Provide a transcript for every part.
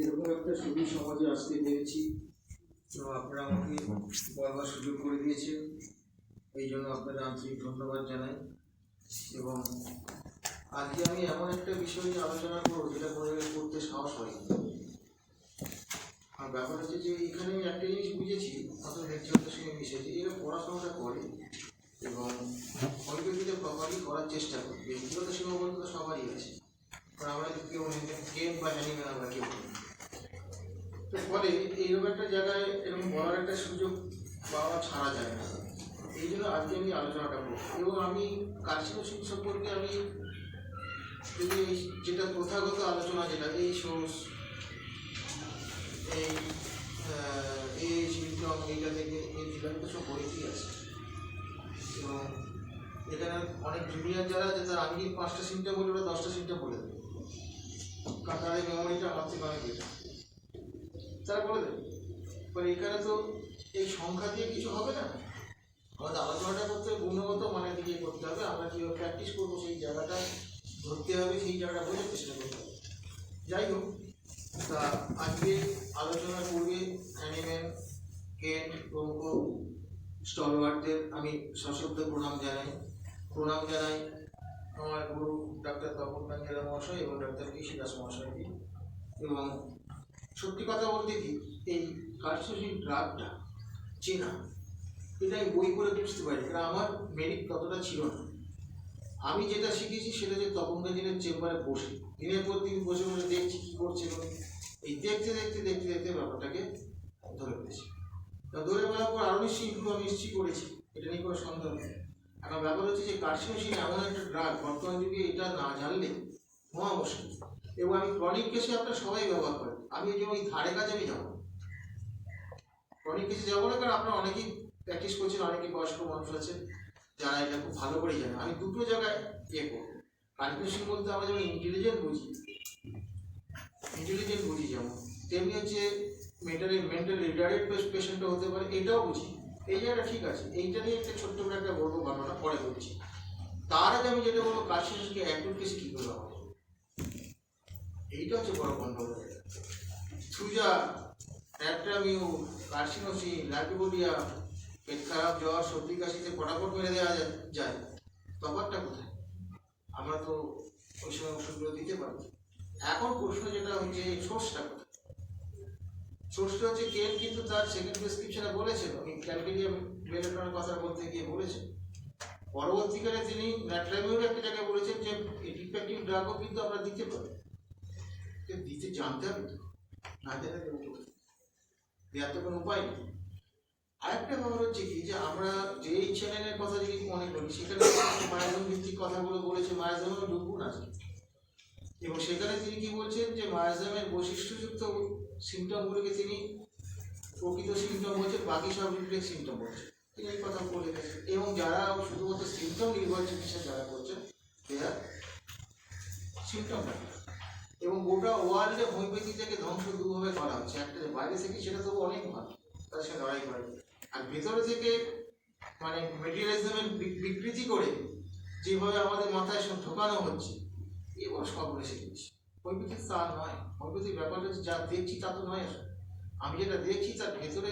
এরকম একটা ছবি সমাজে আসতে পেরেছি এবং আপনারা আমাকে বলবার সুযোগ করে দিয়েছেন, এই জন্য আপনাদের আন্তরিক ধন্যবাদ জানাই। এবং আজকে আমি এমন একটা বিষয় নিয়ে আলোচনা করবো যেটা করতে সাহস হয়। আর ব্যাপার হচ্ছে যে এখানে একটা জিনিস বুঝেছি, অত নেতৃত্বের সঙ্গে মিশেছে, এরা পড়াশোনাটা করে এবং অল্প দিতে প্রপারলি করার চেষ্টা করে। ব্যক্তিগত সীমাবদ্ধতা সবারই আছে, কারণ আমরা কেউ গেম বা অ্যানিমেল আমরা কেউ করি। তো ফলে এইরকম একটা জায়গায় এরকম বলার একটা সুযোগ পাওয়া ছাড়া যায় না, এই জন্য আজকে আমি আলোচনাটা করব। এবং আমি কার্সিনোসিস সম্পর্কে আমি যদি যেটা প্রথাগত আলোচনা, যেটা এই সোর্স, এই সিমটম, এইটা থেকে এই ডিজাইনটা সব বইতেই আছে। এবং এখানে অনেক জুনিয়র যারা আছে তারা আমি 5টা সিমটম বলে ওরা 10টা সিমটম বলে দেবে, কারণ তাদের মেমোরিটা আমার থেকে অনেক বেশি, তারা বলে দেবে। এবার এখানে তো এই সংখ্যা দিয়ে কিছু হবে না, আমাদের আলোচনাটা করতে গুণগত মানের দিকে করতে হবে। আমরা কীভাবে প্র্যাকটিস করবো সেই জায়গাটা ধরতে হবে, সেই জায়গাটা বোঝার চেষ্টা করতে হবে। যাই হোক, তা আজকে আলোচনা করবে অ্যানিম্যাল, কেন প্রমুখ স্টলওয়ার্ডদের আমি সশব্দ প্রণাম জানাই আমার গুরু ডাক্তার তপন কাঞ্জেলা মহাশয় এবং ডাক্তার কৃষি দাস মহাশয়কে। এবং সত্যি কথা বলতে কি, এই কার্সিনোসিস ড্রাগটা চেনা, এটা আমি বই করে বুঝতে পারি, কারণ আমার মেরিট ততটা ছিল না। আমি যেটা শিখেছি সেটা যে তপন কাঞ্জেলার চেম্বারে বসে দিনের পর দিন বসে বসে দেখছি কী করছে, এই দেখতে দেখতে দেখতে দেখতে ব্যাপারটাকে ধরে ফেলেছি। ধরে ফেলার পর আরও নিশ্চয়ই ইমপ্রুভ আমি নিশ্চয়ই করেছি, এটা নিয়ে কোনো সন্দেহ নেই। এখন ব্যাপার হচ্ছে যে কার্সিনোসিস এমন একটা ড্রাগ, বর্তমান যুগে এটা না জানলে মহা মুশকিল। এবং আমি ক্রনিক কেসে আপনার সবাই ব্যবহার করেন, আমি এই যে ওই ধারে কাছে আমি যাবো, ক্রনিক কেসে যাবো না, কারণ আপনারা অনেকেই প্র্যাকটিস করছেন, অনেকেই বয়স্ক মানুষ আছে যারা এটা খুব ভালো করেই জানে। আমি দুটো জায়গায় করবো। কার্সিনোসিস বলতে আমরা যেমন ইন্টেলিজেন্ট বুঝি যেমন, তেমনি হচ্ছে মেন্টাল রিটার্ডেড পেশেন্টও হতে পারে, এটাও বুঝি। এই জায়গাটা ঠিক আছে, এইটা নিয়ে একটা ছোট্ট করে একটা বলবো, ঘটনা পরে বলছি। তার আগে আমি যেটা বলবো, কার্সিনোসিসকে অ্যাকুট কেসে কী করে হবে, এইটা হচ্ছে বড় গন্ডগোল। সুজা, ট্যাট্রামিউ, কার্সিনোসিস, লাইকোপোডিয়া, পেট খারাপ, জ্বর, সর্দি কাশিতে ফটাফট মেরে দেওয়া যায়, তফাৎটা কোথায়? আমরা তো ওই সময় ওষুধগুলো দিতে পারি। এখন প্রশ্ন যেটা হচ্ছে, সোর্সটা কোথায়? সোর্সটা হচ্ছে কেন, কিন্তু তার সেকেন্ড প্রেসক্রিপশনে বলেছেন, উনি ক্যালকেরিয়াম বেলেটনের কথা বলতে গিয়ে বলেছেন। পরবর্তীকালে তিনি ন্যাট্রামিউর একটা জায়গায় বলেছেন যে ডিফেক্টিভ ড্রাগও কিন্তু আমরা দিতে পারি, দিতে জানতে হবে, তো না জানে দেওয়ার তো কোনো উপায় নেই। আরেকটা ব্যাপার হচ্ছে কি, যে আমরা যে চ্যানেলের কথা যদি মনে করি, সেখানে মায়াজম ভিত্তিক কথাগুলো বলেছে, মায়াজমের দুর্গুণ আছে। এবং সেখানে তিনি কি বলছেন, যে মায়াজমের বৈশিষ্ট্যযুক্ত সিমটমগুলোকে তিনি প্রকৃত সিমটম বলছেন, বাকি সব রিফ্লেক্স সিমটম বলছেন, তিনি এই কথা বলে গেছেন। এবং যারা শুধুমাত্র সিমটম নির্ভর চিকিৎসা যারা করছেন, এরা সিমটম ডাক্তার। এবং গোটা ওয়ার্ল্ডে হোমিওপ্যাথিটাকে ধ্বংস দুভাবে করা হচ্ছে, একটা বাইরে থেকে সেটা তবু অনেক ভালো, তার সাথে লড়াই করে, আর ভেতরে থেকে মানে মেটেরিয়ালিজমের বিকৃতি করে যেভাবে আমাদের মাথায় সব ঢোকানো হচ্ছে, এবার সব এসে গেছি। হোমিওপ্যাথি তা নয়, হোমিওপ্যাথির ব্যাপারটা যা দেখছি তা তো নয়। আসলে আমি যেটা দেখছি তার ভেতরে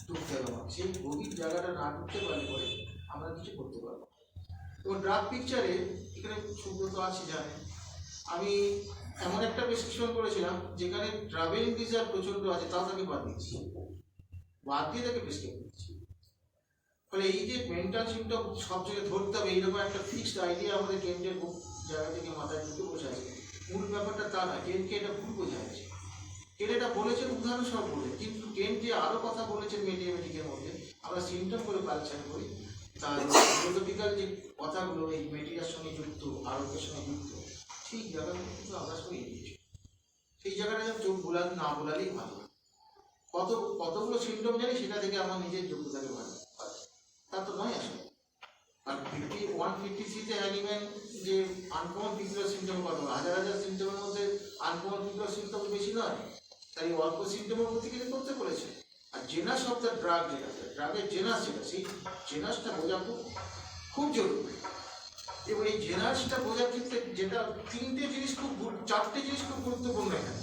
ঢুকতে হবে আমার, সেই গভীর জায়গাটা না ঢুকতে পারলে পরে আমরা কিছু করতে পারবো। তো ড্রাগ পিকচারে এখানে সুব্রত আছে জানেন, আমি এমন একটা প্রেসক্রিপশন করেছিলাম যেখানে ট্রাভেলিং ডিজার প্রচণ্ড আছে, তাও তাকে বাদ দিচ্ছি, বাদ দিয়ে তাকে প্রেসক্রাইব করছি। ফলে এই যে মেন্টাল সিমটম সব জায়গায় ধরতে হবে, এইরকম একটা ফিক্সড আইডিয়া আমাদের কেন্দ্রের জায়গা থেকে মাথায় ঢুকে বসে আছে। মূল ব্যাপারটা তা না, কেনকে এটা ভুল বোঝা আছে। কেন এটা বলেছেন উদাহরণস্বরূপ বলে, কিন্তু কেন যে আরও কথা বলেছেন মেডিয়ামেটিকের মধ্যে, আমরা সিমটম করে কালচার করি, তার ফিলোসফিক্যাল যে কথাগুলো এই মেটেরিয়ার সঙ্গে যুক্ত, আরোগ্যের সঙ্গে যুক্ত, ঠিক জায়গাগুলো কিন্তু আমরা সঙ্গে এগিয়েছি। সেই জায়গাটা যেন চোখ বোলান না বোলালেই ভালো। কতগুলো সিমটম জানি সেটা থেকে আমার নিজের যোগ্যতাকে ভালো, তা তো নয় আসলে। আর 153-তে অ্যানিম্যাল যে আনকমন ফিজিক্যাল সিমটম কত, হাজার হাজার সিমটমের মধ্যে আনকমন ফিজিক্যাল সিমটম বেশি নয়, তাই অল্প সিমটমের প্রতিক্রিয়া করতে বলেছে। আর জেনাস অফ দ্য ড্রাগ, যেটা ড্রাগের জেনাস, যেটা সেই জেনাসটা বোঝা খুব জরুরি। এবং এই জেনাসটা বোঝার ক্ষেত্রে যেটা চারটে জিনিস খুব গুরুত্বপূর্ণ এখানে।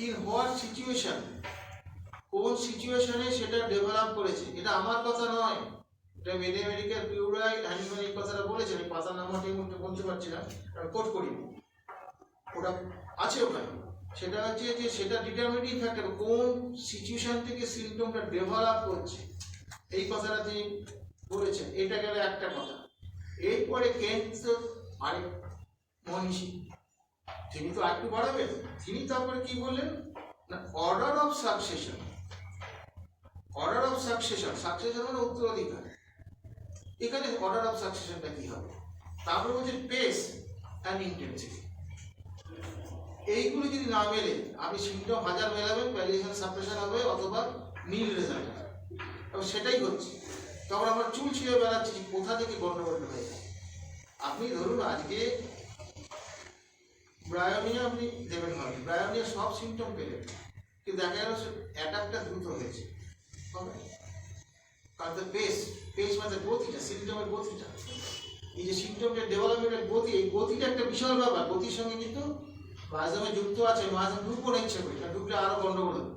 ইন হোয়াট সিচুয়েশন, কোন সিচুয়েশনে সেটা ডেভেলপ করেছে, এটা আমার কথা নয়, এটা ম্যাথমেটিক্যাল পিউরাইট হ্যানিম্যান এই কথাটা বলেছেন, এই পাতার নামটা এই মুহূর্তে বলতে পারছি না, আমি কোট করি, ওটা আছে ওখানে। সেটা হচ্ছে যে সেটা ডিটারমিনিং ফ্যাক্টর, কোন সিচুয়েশন থেকে সিমটমটা ডেভেলপ করছে, এই কথাটা তিনি বলেছেন। এটা গেল একটা কথা। এরপরে কেন্ট আরেক মনীষী, তিনি তো আরেকটু বাড়াবেন, তিনি তারপরে কি বললেন না, order of succession, order of succession, succession মানে উত্তরাধিকার, এখানে অর্ডার অফ সাকসেশনটা কি হবে, তারপরে বলছে পেস অ্যান্ড ইন্টেন্সিটি। এইগুলো যদি না মেলে, আপনি সিমটম হাজার মেলাবেন, প্যালিয়েশন সাপ্রেশন হবে অথবা নীল রেজাল্ট হবে, এবং সেটাই হচ্ছে। তখন আমরা চুল ছিঁড়ে বেড়াচ্ছি, কোথা থেকে গন্ডগোল হয়ে যায়। আপনি ধরুন আজকে ব্রায়োনিয়া আপনি দেবেন, হবে ব্রায়োনিয়া সব সিমটম পেলেন, কিন্তু দেখা গেল অ্যাটাকটা দ্রুত হয়েছে, হবে কারণ পেস, পেস মানে গতিটা, সিমটমের গতিটা, এই যে সিমটমের ডেভেলপমেন্টের গতি, এই গতিটা একটা বিশাল ব্যাপার। গতির সঙ্গে কিন্তু মাঝামে যুক্ত আছে, মাঝে ঢুকবো না ইচ্ছে করি, ঢুকলে আরো গন্ডগোল হবে।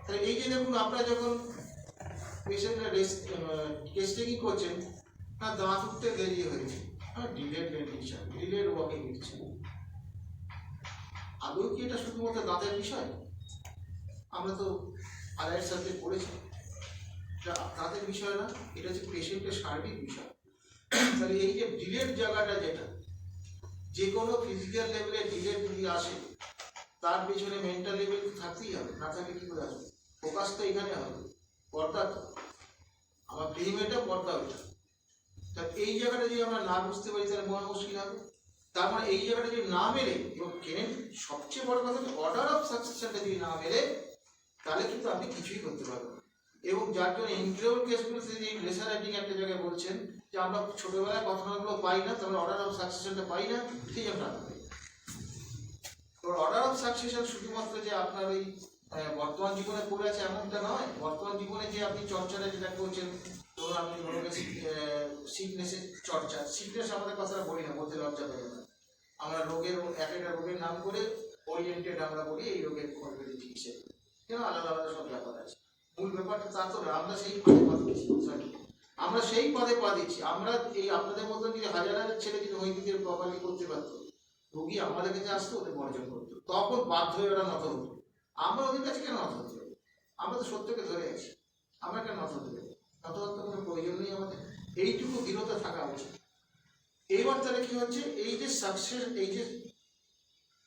তাহলে এই যে দেখুন, আপনারা যখন পেশেন্টের কেস টেকিং করছেন, না দাঁত উঠতে দেরি হয়েছে, ডিলেড ডেন্টিশন, ডিলেড ওয়াকিং দিচ্ছে, আদৌ কি এটা শুধুমাত্র দাঁতের বিষয়? আমরা তো আলাইড সাবজেক্ট পড়েছি, দাঁতের বিষয় না, এটা হচ্ছে পেশেন্টের সার্বিক বিষয়। তাহলে এই যে ডিলেড জায়গাটা, যেটা যে কোনো ফিজিক্যাল লেভেলে ডিলেড যদি আসে, তার পেছনে মেন্টাল লেভেল থাকতেই হবে, না থাকলে কি করে আসবে? ফোকাস তো এখানে হবে, পর্দা তো আমার প্রিমেটা, পর্দা ওইটা। তা এই জায়গাটা যদি আমরা না বুঝতে পারি, তাহলে মহা মুশকিল হবে। তার মানে এই জায়গাটা যদি না মেলে, এবং কেন সবচেয়ে বড় কথা, অর্ডার অফ সাকসেশনটা যদি না মেলে, তাহলে কিন্তু আপনি কিছুই করতে পারবেন না। এবং যার জন্য ইনক্রেডিবল কেসগুলোতে যে লেসার রাইটিং একটা জায়গায় বলছেন যে আমরা ছোটবেলায় ঘটনাগুলো পাই না, তাহলে অর্ডার অফ সাকসেশনটা পাই না, সেই জন্য অর্ডার অফ সাকসেশন শুধুমাত্র যে আপনার ওই বর্তমান জীবনে পড়ে আছে এমনটা নয়। বর্তমান জীবনে যে আপনি চর্চাটা যেটা করছেন, ধরুন আপনি সিকনেসের চর্চা, সিকনেস আমাদের কথাটা বলি না, বলতে লজ্জা পাই না, আমরা রোগের এক একটা রোগের নাম করে ওরিয়েন্টেড আমরা বলি, এই রোগের চিকিৎসা, কেন আলাদা আলাদা সব ব্যাপার আছে। মূল ব্যাপারটা তা তো আমরা সেই পদে পা দিচ্ছি, আমরা সেই পদে পা দিচ্ছি। আমরা এই আপনাদের মতন যদি হাজার হাজার ছেলে যদি হৈদিকের প্রপারলি করতে পারতো, রোগী আমাদের কাছে আসতো, ওদের বর্জন করতো, তখন বাধ্য হয়ে ওরা নত হতো। আমরা ওদের কাছে কেন নত হতে হবে? আমরা তো সত্যকে ধরে আছি, আমরা কেন নত হতে হবে? নত হতে কোনো প্রয়োজন নেই আমাদের, এইটুকু দৃঢ়তা থাকা উচিত। এইবার তাহলে কি হচ্ছে, এই যে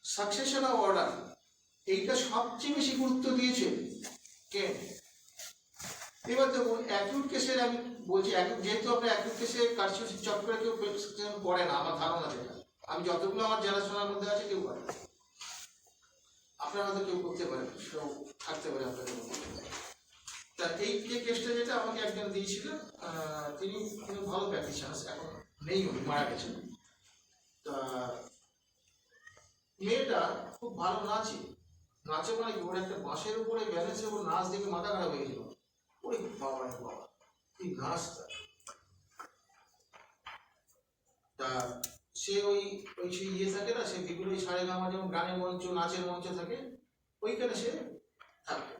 সাকসেশন অফ অর্ডার, এইটা সবচেয়ে বেশি গুরুত্ব দিয়েছে কে? এবার দেখুন অ্যাকিউট কেসের আমি বলছি, যেহেতু আপনার অ্যাকিউট কেসে কার্ডিওলজি চক্করে কেউ প্রেসক্রিপশন করে না, আমার ধারণা যেটা, আমি যতগুলো আমার জানাশোনার মধ্যে আছে কেউ করে, আপনারা হয়তো কেউ করতে পারেন, সেটাও থাকতে পারে আপনাদের মধ্যে। তা এই কেসটা যেটা আমাকে একজন দিয়েছিলেন, তিনি কিন্তু ভালো প্র্যাকটিশনার, এখন নেই, উনি মারা গেছেন। তা মেয়েটা খুব ভালো নাচে, নাচে মানে কি, ওর একটা বাঁশের উপরে ব্যালেন্সে ওর নাচ দেখে মাথা খারাপ হয়ে গেল। ওই বাবা বাবা কি নাচটা! তা সে ওই ওই সেই ইয়ে থাকে না, সে বিভিন্ন সারে গামা, যেমন গানের মঞ্চ, নাচের মঞ্চ থাকে, ওইখানে সে থাকে।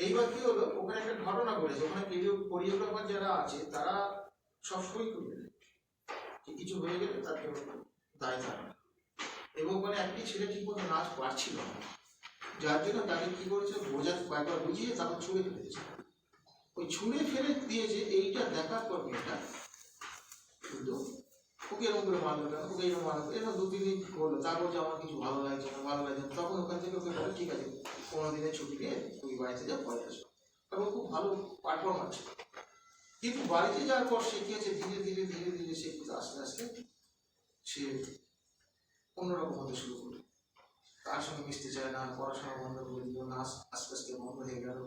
এইবার কি হলো, ওখানে একটা ঘটনা ঘটেছে, ওখানে কোরিওগ্রাফার যারা আছে তারা সব সই করবে, কিছু হয়ে গেলে তার দায় থাকে। এবং মানে একটি ছেলে ঠিক মতো নাচ পারছিল না, যার জন্য তাকে কি করেছে, বোঝাতে কয়েকবার বুঝিয়ে তারপর ছুঁড়ে ফেলেছে। ওই ছুঁড়ে ফেলে দিয়েছে, এইটা দেখার পর মেয়েটা কিন্তু ওকে এরকম করে মারলো কেন, ওকে এরকম মারলো, এরকম 2-3 দিন করলো, তারপর যে আমার কিছু ভালো লাগছে না, ভালো লাগছে না, তখন ওখান থেকে ওকে বলে ঠিক আছে 15 দিনের ছুটি নিয়ে তুই বাড়িতে যা, পরে আসো। এবং খুব ভালো পারফর্মার ছিল। কিন্তু বাড়িতে যাওয়ার পর সে কি হয়েছে, ধীরে ধীরে ধীরে ধীরে সে কিন্তু আস্তে আস্তে সে অন্যরকম হতে শুরু করলো, তার সঙ্গে মিশতে চায় না, পড়াশোনা বন্ধ করে দিল, নাচ আস্তে আস্তে বন্ধ হয়ে গেল,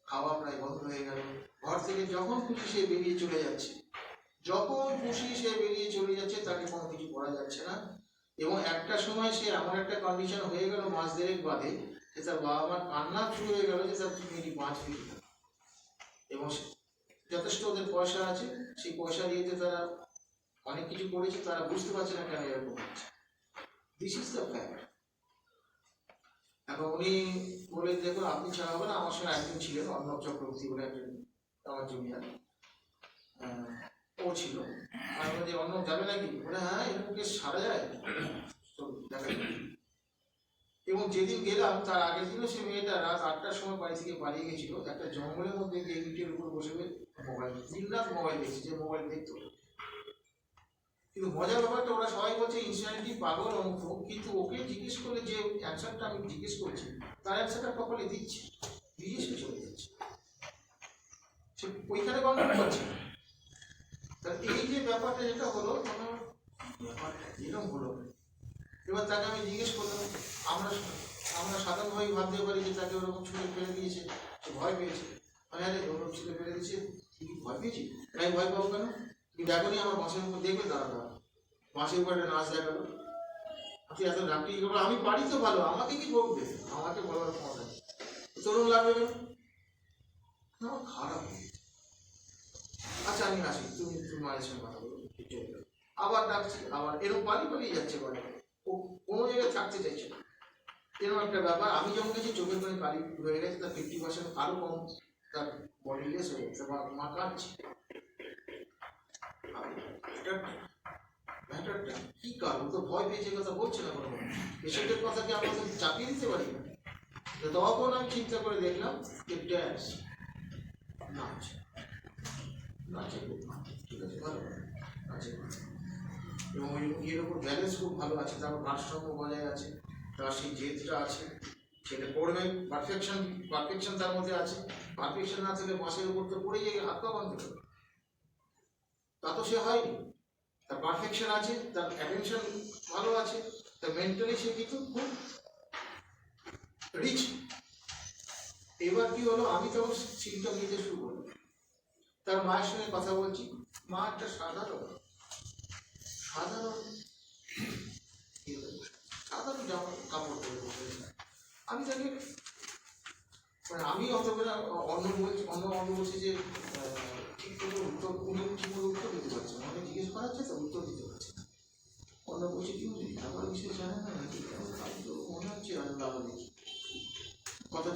খাওয়া প্রায় বন্ধ হয়ে গেল, ঘর থেকে যখন খুশি সে বেরিয়ে চলে যাচ্ছে, যখন খুশি সে বেরিয়ে চলে যাচ্ছে, তাকে কোনো কিছু করা যাচ্ছে না। এবং একটা সময় সে এমন একটা কন্ডিশন হয়ে গেল মাস দেড়েক বাদে, যে তার বাবা মার কান্না শুরু হয়ে গেল যে তার মেয়েটি বাঁচবে না। এবং যথেষ্ট ওদের পয়সা আছে, সেই পয়সা দিয়ে তারা অনেক কিছু করেছে, তারা বুঝতে পারছে না কেন এরকম হচ্ছে। This is the fact. এখন উনি বলে দেখুন আপনি ছাড়া হবে না, আমার সঙ্গে একজন ছিলেন অর্ণব চক্রবর্তী বলে একজন আমার জুনিয়র, ও ছিল। আর বলছি অর্ণব যাবে নাকি, বলে হ্যাঁ এরকম কেস সারা যায়। তো দেখা যাবে। এবং যেদিন গেলাম তার আগের দিনও সে মেয়েটা রাত 8টার সময় বাড়ি থেকে পালিয়ে গেছিল, একটা জঙ্গলের মধ্যে গিয়ে ইটের উপর বসে মোবাইল দিন-রাত মোবাইল দেখছে, যে মোবাইল দেখতো। কিন্তু মজার ব্যাপারটা ওরা সবাই বলছে ইনস্ট্যান্টলি পাগল অঙ্ক, কিন্তু ওকে জিজ্ঞেস করলে যে অ্যান্সারটা আমি জিজ্ঞেস করছি তার অ্যান্সারটা প্রপারলি দিচ্ছে, জিজ্ঞেসে চলে যাচ্ছে, সে ওইখানে কন্ট্রোল করছে। এই যে ব্যাপারটা যেটা হলো, ব্যাপারটা এরকম হলো। এবার তাকে আমি জিজ্ঞেস করলাম, আমরা সাধারণভাবে ভাবতে পারি যে তাকে ওরকম ছুটে ফেলে দিয়েছে, সে ভয় পেয়েছে। মানে আরে ওরকম ছুটে ফেলে দিয়েছে, তুই কি ভয় পেয়েছি? আমি ভয় পাবো কেন? তুই দেখোনি আমার বাসের উপর দেখবে দাঁড়ানো, বাসের উপর একটা নাচ দেখালো, তুই এত ডাক্তি করবো, আমি পারি তো ভালো, আমাকে কি বলবে? আমাকে বলার ক্ষমতা নেই, তরুণ লাগবে কেন? আমার খারাপ হয়ে গেছে। আচ্ছা আমি আসি, তুমি মায়ের সঙ্গে কথা বলো। আবার ডাকছি, আবার এরকম পালিয়ে যাচ্ছে বাড়ি, ও কোনো জায়গায় থাকতে চাইছে না। এরকম একটা ব্যাপার। আমি যখন গেছি চোখের করে কালি হয়ে গেছে, তার 50% আরো কম, তার বডি লেস হয়ে গেছে, বা মা কাঁদছে। ব্যাটারটা কি কারণ, তো ভয় পেয়েছে কথা বলছে না কোনো, পেশেন্টের কথাকে আমরা তো চাপিয়ে দিতে পারি না। তখন আমি চিন্তা করে দেখলাম যে ড্যান্স, নাচ, নাচে খুব ঠিক আছে, ভালো নাচে, এবং ওই ইয়ের ওপর ব্যালেন্স খুব ভালো আছে, তারপর ভারসাম্য বজায় আছে, তার সেই জেদটা আছে, সেটা পড়বে, পারফেকশন তার মধ্যে আছে। পারফেকশন না থাকলে বাসের উপর তো পড়ে গিয়ে হাত পা বাঁধতে হবে, তা তো সে হয়নি। তার পারফেকশন আছে, তার অ্যাটেনশন ভালো আছে, তার মেন্টালি সে কিন্তু খুব রিচ। এবার কি হলো, আমি তখন সিমটম নিতে শুরু করলাম। তার মায়ের সঙ্গে কথা বলছি, মা একটা সাধারণ জামা কাপড় পরে বসে। আমি তাকে মানে আমি অত করে অন্য বলছি যে ঠিক করে উত্তর, উনি ঠিক করে উত্তর দিতে পারছে না, অনেক জিজ্ঞেস করা হচ্ছে তো উত্তর দিতে পারছে না। অন্য বলছি কি বুঝলি আমার বিষয়ে জানে না নাকি, আমি তো মনে হচ্ছে আমি ভালো দেখি। কথা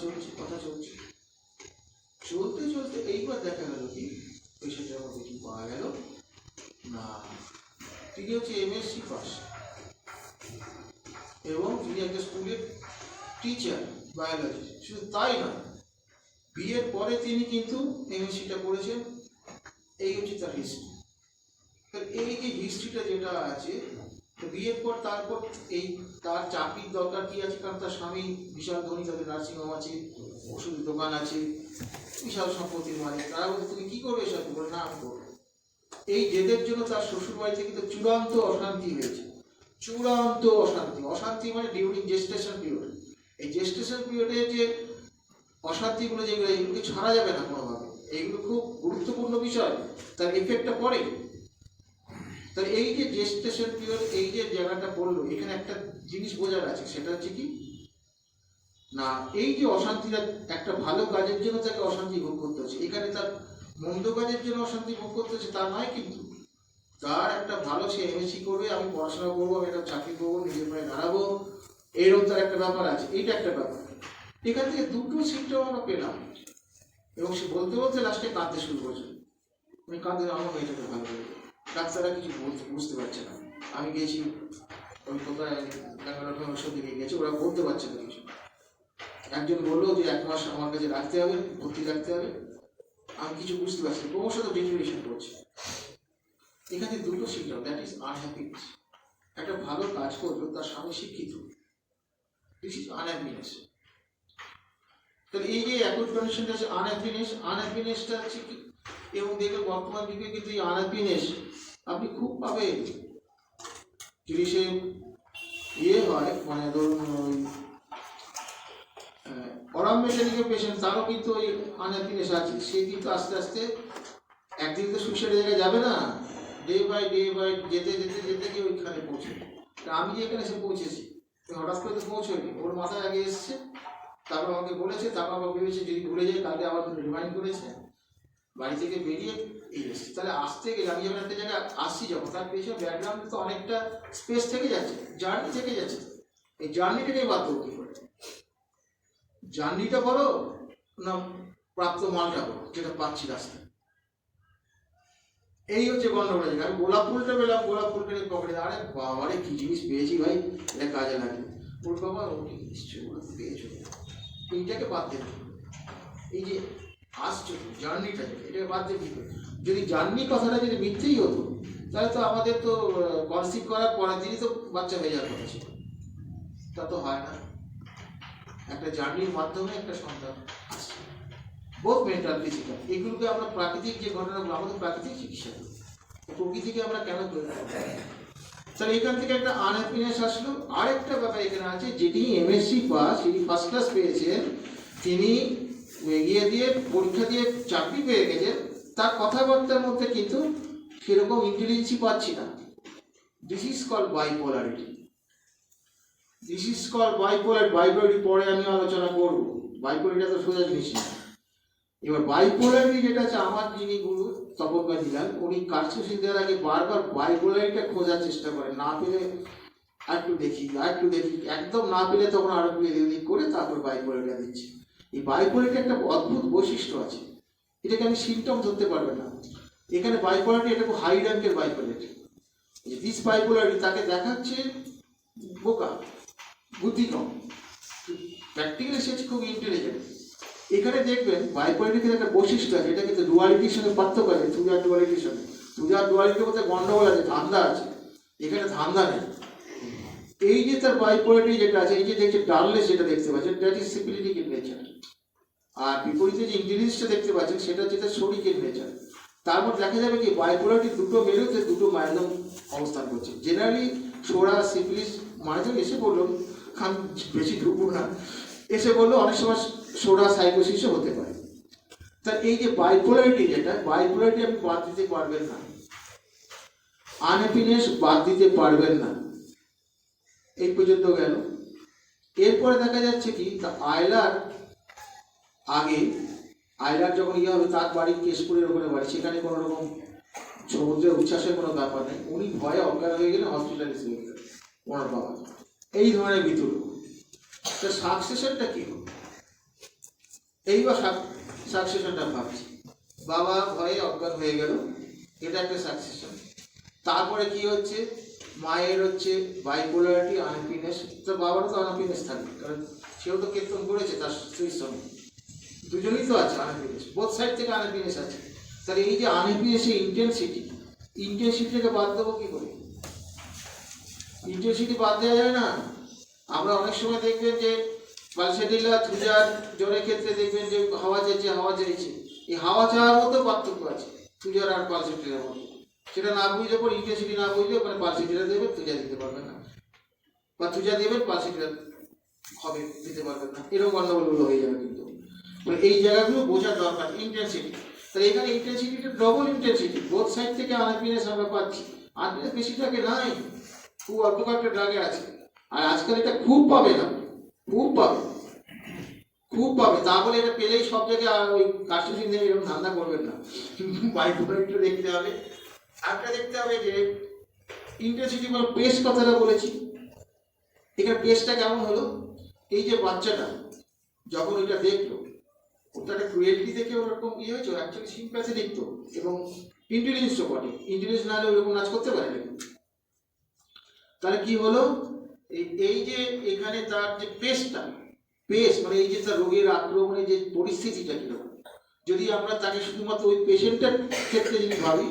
চলতে এইবার দেখা গেল কি পেশেন্টের মধ্যে কি পাওয়া গেল না, তিনি হচ্ছে MSc পাস, এবং তিনি একটা স্কুলের টিচার বায়োলজি। শুধু তাই নয়, বিয়ের পরে তিনি কিন্তু MScটা করেছেন। এই হচ্ছে তার হিস্ট্রি। এই যে হিস্ট্রিটা যেটা আছে, বিয়ের পর তারপর এই তার চাকরির দরকার কি আছে, কারণ তার স্বামী বিশাল ধনী, তাদের নার্সিংহোম আছে, ওষুধের দোকান আছে, বিশাল সম্পত্তির মালিক। তারা বলতে তুমি কি করবে এসব? বলে না আমি করবো। এই জেদের জন্য তার শ্বশুর বাড়িতে কিন্তু চূড়ান্ত অশান্তি হয়েছে, চূড়ান্ত অশান্তি মানে ডিউরিং জেস্টেশন পিরিয়ড। এই জেস্টেশন পিরিয়ডে যে অশান্তিগুলো যেগুলো, এগুলো ছাড়া যাবে না কোনোভাবে, এইগুলো খুব গুরুত্বপূর্ণ বিষয়, তার এফেক্টটা পড়ে। তাহলে এই যে জেস্টেশন পিরিয়ড, এই যে জায়গাটা পড়লো, এখানে একটা জিনিস বোঝার আছে, সেটা হচ্ছে কি না, এই যে অশান্তিটা একটা ভালো কাজের জন্য তাকে অশান্তি ভোগ করতে হচ্ছে, এখানে তার মন্দ কাজের জন্য অশান্তি ভোগ করতে হচ্ছে তা নয়, কিন্তু তার একটা ভালো, সে MSc করবে, আমি পড়াশোনা করবো, আমি একটা চাকরি করবো, নিজের পায়ে দাঁড়াবো, এরকম তার একটা ব্যাপার আছে। এইটা একটা ব্যাপার। এখান থেকে দুটো সিমটম আমরা পেলাম, এবং সে বলতে লাস্টে কাঁদতে শুরু করছে। আমি কাঁদতে, আমার মেয়েটাকে ভালো করে, ডাক্তাররা কিছু বুঝতে পারছে না। আমি গেছি ওই কোথায় ব্যাঙ্গালোর ওষুধ দিকে গেছি, ওরা বলতে পারছে না কিছু। একজন বললো যে 1 মাস আমার কাছে রাখতে হবে, ভর্তি রাখতে হবে। আমি কিছু বুঝতে পারছি, ক্রমশ তো ডিটেরিয়েশন করছে। এখানে দুটো সিমটম, দ্যাট ইজ আনহ্যাপিনেস। একটা ভালো কাজ করলো, তার স্বামী শিক্ষিত, দিস ইজ আনহ্যাপিনেস। তাহলে এই যে অ্যাকুট কন্ডিশনটা আছে আনহ্যাপিনেসটা হচ্ছে কি, এবং দেখবেন বর্তমান যুগে কিন্তু এই আনহ্যাপিনেস আপনি খুব পাবেন। যদি সে হয়, মানে ধরুন ওই অরাম মেটালিকের পেশেন্ট, তারও কিন্তু ওই আনহ্যাপিনেস আছে। সে কিন্তু আস্তে আস্তে একদিন তো সুইসাইডের জায়গায় যাবে না, ডে বাই যেতে গিয়ে ওইখানে পৌঁছে। আমি যে এখানে এসে পৌঁছেছি, হঠাৎ করে তো পৌঁছয়নি, ওর মাথায় আগে এসছে, তারপর আমাকে বলেছে, তারপর আবার ভেবেছে যদি ভুলে যায়, কালকে আবার রিমাইন্ড করেছে, বাড়ি থেকে বেরিয়ে এই এসছে। তাহলে আসতে গেলে আমি যখন একটা জায়গায় আসছি, যখন তার পেছনে ব্যাকগ্রাউন্ডে তো অনেকটা স্পেস থেকে যাচ্ছে, জার্নি থেকে যাচ্ছে, এই জার্নিটাকেই বাদ দেবো কী করে? জার্নিটা করো না প্রাপ্ত মালটা করো যেটা পাচ্ছি রাস্তায়। এই হচ্ছে গন্ডগোল। আমি গোলাপ ফুলটা পেলাম, গোলাপ ফুলটা নিয়ে পকেটে, আরে বাবারে কি জিনিস পেয়েছি ভাই, এটা কাজে লাগে। ওর বাবা ওকে নিশ্চয়ই পেয়েছো, এইটাকে বাদ দেবে। এই যে আসছো জার্নিটা, এটাকে বাদ দিয়ে কি করে? যদি জার্নি কথাটা যদি মিথ্যেই হতো তাহলে তো আমাদের তো কনসিভ করার পরের দিনই তো বাচ্চা হয়ে যাওয়ার কথা ছিল। তা তো হয় না, একটা জার্নির মাধ্যমে একটা সন্তান আসছে। বোথ মেন্টাল ফিজিক্যাল, এগুলোকে আমরা প্রাকৃতিক যে ঘটনাগুলো, আমাদের প্রাকৃতিক চিকিৎসা, প্রকৃতিকে আমরা কেন তৈরি করবো? তাহলে এখান থেকে একটা আনহ্যাপিনেস আসলো। আরেকটা ব্যাপার এখানে আছে, যেটি এমএসসি পাস, যিনি ফার্স্ট ক্লাস পেয়েছেন, তিনি এগিয়ে দিয়ে পরীক্ষা দিয়ে চাকরি পেয়ে গেছেন, তার কথাবার্তার মধ্যে কিন্তু সেরকম ইন্টেলিজেন্সই পাচ্ছি না। This is called bipolarity. This is called bipolar. Bipolarity পরে আমি আলোচনা করব। বাইপোলারিটি তো সোজা জিনিস না। এবার বাইপোলারিটি যেটা আছে, আমার যিনি গুরু তপনকা দিলাম, উনি কার্সোসিস দেওয়ার আগে বারবার বাইপোলারিটিটা খোঁজার চেষ্টা করেন, না পেলে আরেকটু দেখি আরেকটু দেখি, একদম না পেলে তখন আরো একটু এদিক করে তারপর বাইপোলারিটা দিচ্ছি। এই বাইপোলারিটি একটা অদ্ভুত বৈশিষ্ট্য আছে, এটাকে আমি সিমটম ধরতে পারবে না। এখানে বাইপোলারিটি, এটা খুব হাই র্যাঙ্কের বাইপোলারিটি। দিস বাইপোলারিটি তাকে দেখাচ্ছে বোকা, বুদ্ধি কম, প্র্যাকটিক্যালি সে খুব ইন্টেলিজেন্ট। এখানে দেখবেন বাইপোলারিটির একটা বৈশিষ্ট্য আছে, এটা কিন্তু ডুয়ালিটির সঙ্গে পার্থক্য আছে, তুজার ডুয়ালিটির সঙ্গে। তুজার ডুয়ালিটির মধ্যে গন্ডগোল আছে, ধান্দা আছে, এখানে ধান্দা নেই। এই যে তার বাইপোলারিটি যেটা আছে, এই যে দেখছে ডালনেস যেটা দেখতে পাচ্ছেন, দ্যাট ইজ সিম্পলিটিক ইন নেচার। আর বিপরীতে যে ইন্টেলিজেন্সটা দেখতে পাচ্ছেন, সেটা হচ্ছে তার শরিক ইন নেচার। তার মধ্যে দেখা যাবে কি বাইপোলারিটি দুটো মেরুতে দুটো মাইলম অবস্থান করছে। জেনারেলি সোরা সিফিলিস মাইলম এসে বললো, আমি বেশি ঢুকবো না, এসে বললো অনেক সময় সোরা সাইকোসিসও হতে পারে। তা এই যে বাইপোলারিটি যেটা, বাইপোলারিটি আপনি বাদ দিতে পারবেন না, আনহ্যাপিনেস বাদ দিতে পারবেন না। এই পর্যন্ত গেল। এরপরে দেখা যাচ্ছে কি, আয়লার আগে, আয়লার যখন ইয়ে হবে, তার বাড়ি কেশপুরের ওখানে বাড়ি, সেখানে কোনো রকম সমুদ্রের উচ্ছ্বাসের কোনো ব্যাপার নেই, উনি ভয়ে অজ্ঞান হয়ে গেলেন, হসপিটালাইজ হয়ে গেলেন ওনার বাবা। এই ধরনের ভিতর সাকসেশনটা কি হবে? এইবার সাকসেশনটা ভাবছি, বাবা ভয়ে অজ্ঞান হয়ে গেল, এটা একটা সাকসেশন। তারপরে কি হচ্ছে, মায়ের হচ্ছে বাইপোলারিটি, আনহ্যাপিনেস। তো বাবারও তো আনহ্যাপিনেস থাকবে, কারণ সেও তো কীর্তন করেছে তার স্ত্রীর সঙ্গে, দুজনেই তো আছে আনহ্যাপিনেস, বোথ সাইড থেকে আনহ্যাপিনেস আছে। তাহলে এই যে আনহ্যাপিনেসের ইন্টেন্সিটিটাকে বাদ দেবো কি করে? ইন্টেন্সিটি বাদ দেওয়া যায় না। আমরা অনেক সময় দেখবেন যে পালসেটিলা থুজার জ্বরের ক্ষেত্রে দেখবেন যে হাওয়া চাইছে, হাওয়া চাইছে, এই হাওয়া চাওয়ার মতো পার্থক্য আছে থুজার আর পালসেটিলার মধ্যে। সেটা না বুঝলে পর, ইন্টেন্সিটি না বুঝলে ওখানে পালসেটিলা দেবেন, থুজা দিতে পারবেন না, বা থুজা দেবেন পালসেটিলা হবে দিতে পারবেন না, এরকম গন্ডগোলগুলো হয়ে যাবে। কিন্তু এই জায়গাগুলো বোঝার দরকার, ইন্টেন্সিটি। তাহলে এখানে ইন্টেন্সিটিটা ডবল ইন্টেন্সিটি, বোথ সাইড থেকে আনহ্যাপিনেস আমরা পাচ্ছি। আনহ্যাপিনেস বেশি থাকে নাই, খুব অল্প কয়েকটা ড্রাগে আছে। আর আজকাল এটা খুব পাবে না, খুব পাবে, খুব পাবে। তা বলে এটা পেলেই সব জায়গায় ওই কাস্টডিং নিয়ে এরকম ধান্দা করবেন না। বাইপোলারিটিটা দেখতে হবে। একটা দেখতে হবে যে ইন্টেন্সিটি বা পেস কথাটা বলেছি, এখানে পেসটা কেমন হলো? এই যে বাচ্চাটা যখন ওইটা দেখলো, ওটা ক্রুয়েলিটি দেখে ওরকম ইয়ে হয়েছে, অ্যাকচুয়ালি সিম্প্যাথেটিক তো, এবং ইন্টেলিজেন্স তো বটে, ইন্টেলিজেন্স না হলে ওরকম নাচ করতে পারে না। তাহলে কি হলো, এই যে এখানে তার যে পেস মানে এই যে তার রোগের আক্রমণের যে পরিস্থিতিটা কিরকম, যদি আমরা তাকে শুধুমাত্র ওই পেশেন্টের ক্ষেত্রে যদি ভাবি,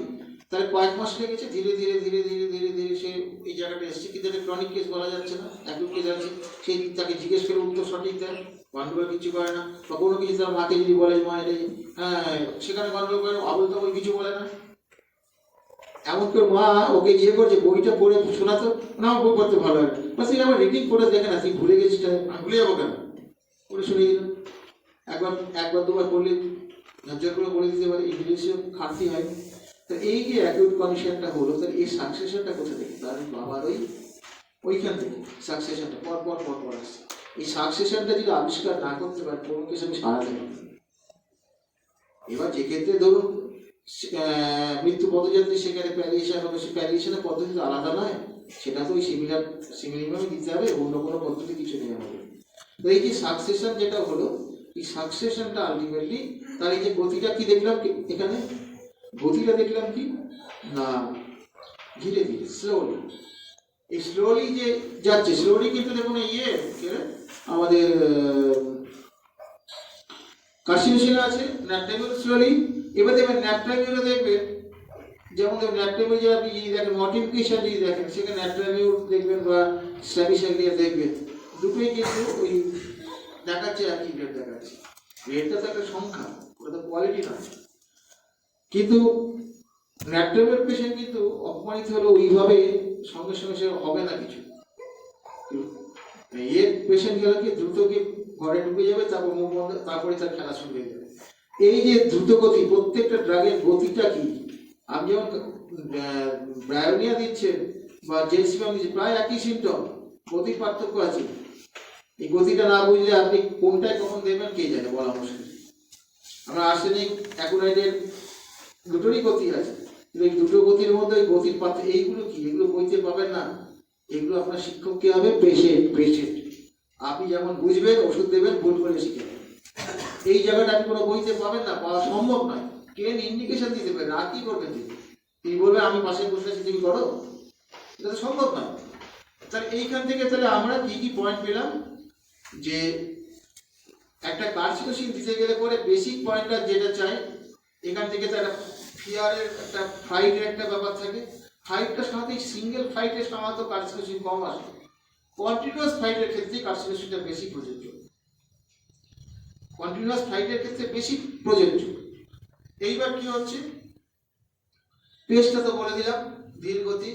তাহলে কয়েক মাস লেগেছে, ধীরে ধীরে ধীরে ধীরে ধীরে ধীরে সে এই জায়গাটা এসছে। কিন্তু এটা ক্রনিক কেস বলা যাচ্ছে না, একদম কেস আছে, সেই তাকে জিজ্ঞেস করে উত্তর সঠিক দেয়, গন্ডগোল কিছু করে না। বা কোনো কিছু তার মাকে যদি বলে মা এটা, হ্যাঁ, সেখানে গন্ডগোল করে, আবল তাবল কিছু বলে না। এমন করে মা ওকে ইয়ে করছে, বইটা পড়ে শোনাতো না, বই পড়তে ভালো হয়, বাস এই আমার রিডিং করে দেখে না, তুই ভুলে গেছিস, আমি ভুলে যাবো কেন, পড়ে শুনে দিল। একবার দুবার পড়লে ঝরঝর করে বলে দিতে পারে, ইংলিশেও খাটতি হয়। তো এই যে অ্যাকিউট কন্ডিশনটা হলো, তাহলে এই সাকসেশনটা কোথা থেকে? তার বাবার ওইখান থেকে সাকসেশনটা পর পর পর পর আসছে। এই সাকসেশনটা যদি আবিষ্কার না করতে পারে, কোনো কিছু আমি সারাতে পারি। এবার যে ক্ষেত্রে ধরুন মৃত্যু পদযাত্রী, সেখানে প্যারিয়েশন হবে, সে প্যারিয়েশনের পদ্ধতি তো আলাদা নয়, সেটা তো ওই সিমিলারভাবে দিতে হবে, অন্য কোনো পদ্ধতি কিছু নেওয়া হবে। তো এই যে সাকসেশন যেটা হলো, এই সাকসেশনটা আলটিমেটলি তার এই যে গতিটা কি দেখলাম এখানে, গতিটা দেখলাম কি না ধীরে ধীরে স্লোলি, এই স্লোলি যে যাচ্ছে, স্লোলি কিন্তু দেখুন আমাদের কার্সিনোসিন আছে, ন্যাট্রামিউর স্লোলি। এবার দেখবেন ন্যাট্রামিউরে দেখবেন, যেমন ন্যাট্রামিউর যে আপনি যদি দেখেন মডিফিকেশন যদি দেখেন, সেখানে ন্যাট্রামিউর দেখবেন বা স্ট্যাবিসাইক্লিয়া দেখবেন, দুটোই কিন্তু ওই দেখাচ্ছে একই রেট দেখাচ্ছে। রেটটা তো একটা সংখ্যা, ওটা তো কোয়ালিটি না। কিন্তু ন্যাট্রামিউর পেশেন্ট কিন্তু অপমানিত হলে ওইভাবে সঙ্গে সঙ্গে সে হবে না কিছু। এর পেশেন্ট গেলে কি দ্রুত কি ঘরে ঢুকে যাবে, তারপর মুখ বন্ধ, তারপরে তার খেলা শুরু হয়ে যাবে। এই যে দ্রুত গতি, প্রত্যেকটা ড্রাগের গতিটা কি, আপনি যেমন ব্রায়োনিয়া দিচ্ছেন বা জেলসিমাম দিচ্ছেন, প্রায় একই সিমটম, গতির পার্থক্য আছে। এই গতিটা না বুঝলে আপনি কোনটায় কখন দেবেন কে জানে, বলা মুশকিল। আমরা আর্সেনিক অ্যাকুনাইডের দুটোরই গতি আছে, কিন্তু এই দুটো গতির মধ্যে ওই গতির পার্থক্য, এইগুলো কি, এগুলো বইতে পাবেন না। এগুলো আপনার শিক্ষক কে হবে, পেশেন্ট। আপনি যেমন বুঝবেন ওষুধ দেবেন, ভুল করে শিখে এই জায়গাটা আপনি কোনো বইতে পাবেন না, পাওয়া সম্ভব নয়। কেন ইন্ডিকেশন দিতে পারেন, আর কি করবেন তিনি বলবেন আমি পাশে বসে আছি তুমি করো, এটা তো সম্ভব নয়। তাহলে এইখান থেকে তাহলে আমরা কি কি পয়েন্ট পেলাম, যে একটা কার্সিনোসিন দিতে গেলে পরে বেসিক পয়েন্টটা যেটা চাই, এখান থেকে তার ফিয়ারের একটা ফ্লাইটের একটা ব্যাপার থাকে। ফ্লাইটটা সাধারণত সিঙ্গেল ফ্লাইটে সাধারণত কার্সিনোসিন কম আসে, কন্টিনিউয়াস ফ্লাইটের ক্ষেত্রে কার্সিনোসিনটা বেশি প্রযোজ্য, কন্টিনিউয়াস ফ্লাইটের ক্ষেত্রে বেশি প্রযোজ্য। এইবার কি হচ্ছে, পেজটা তো বলে দিলাম ধীর গতি।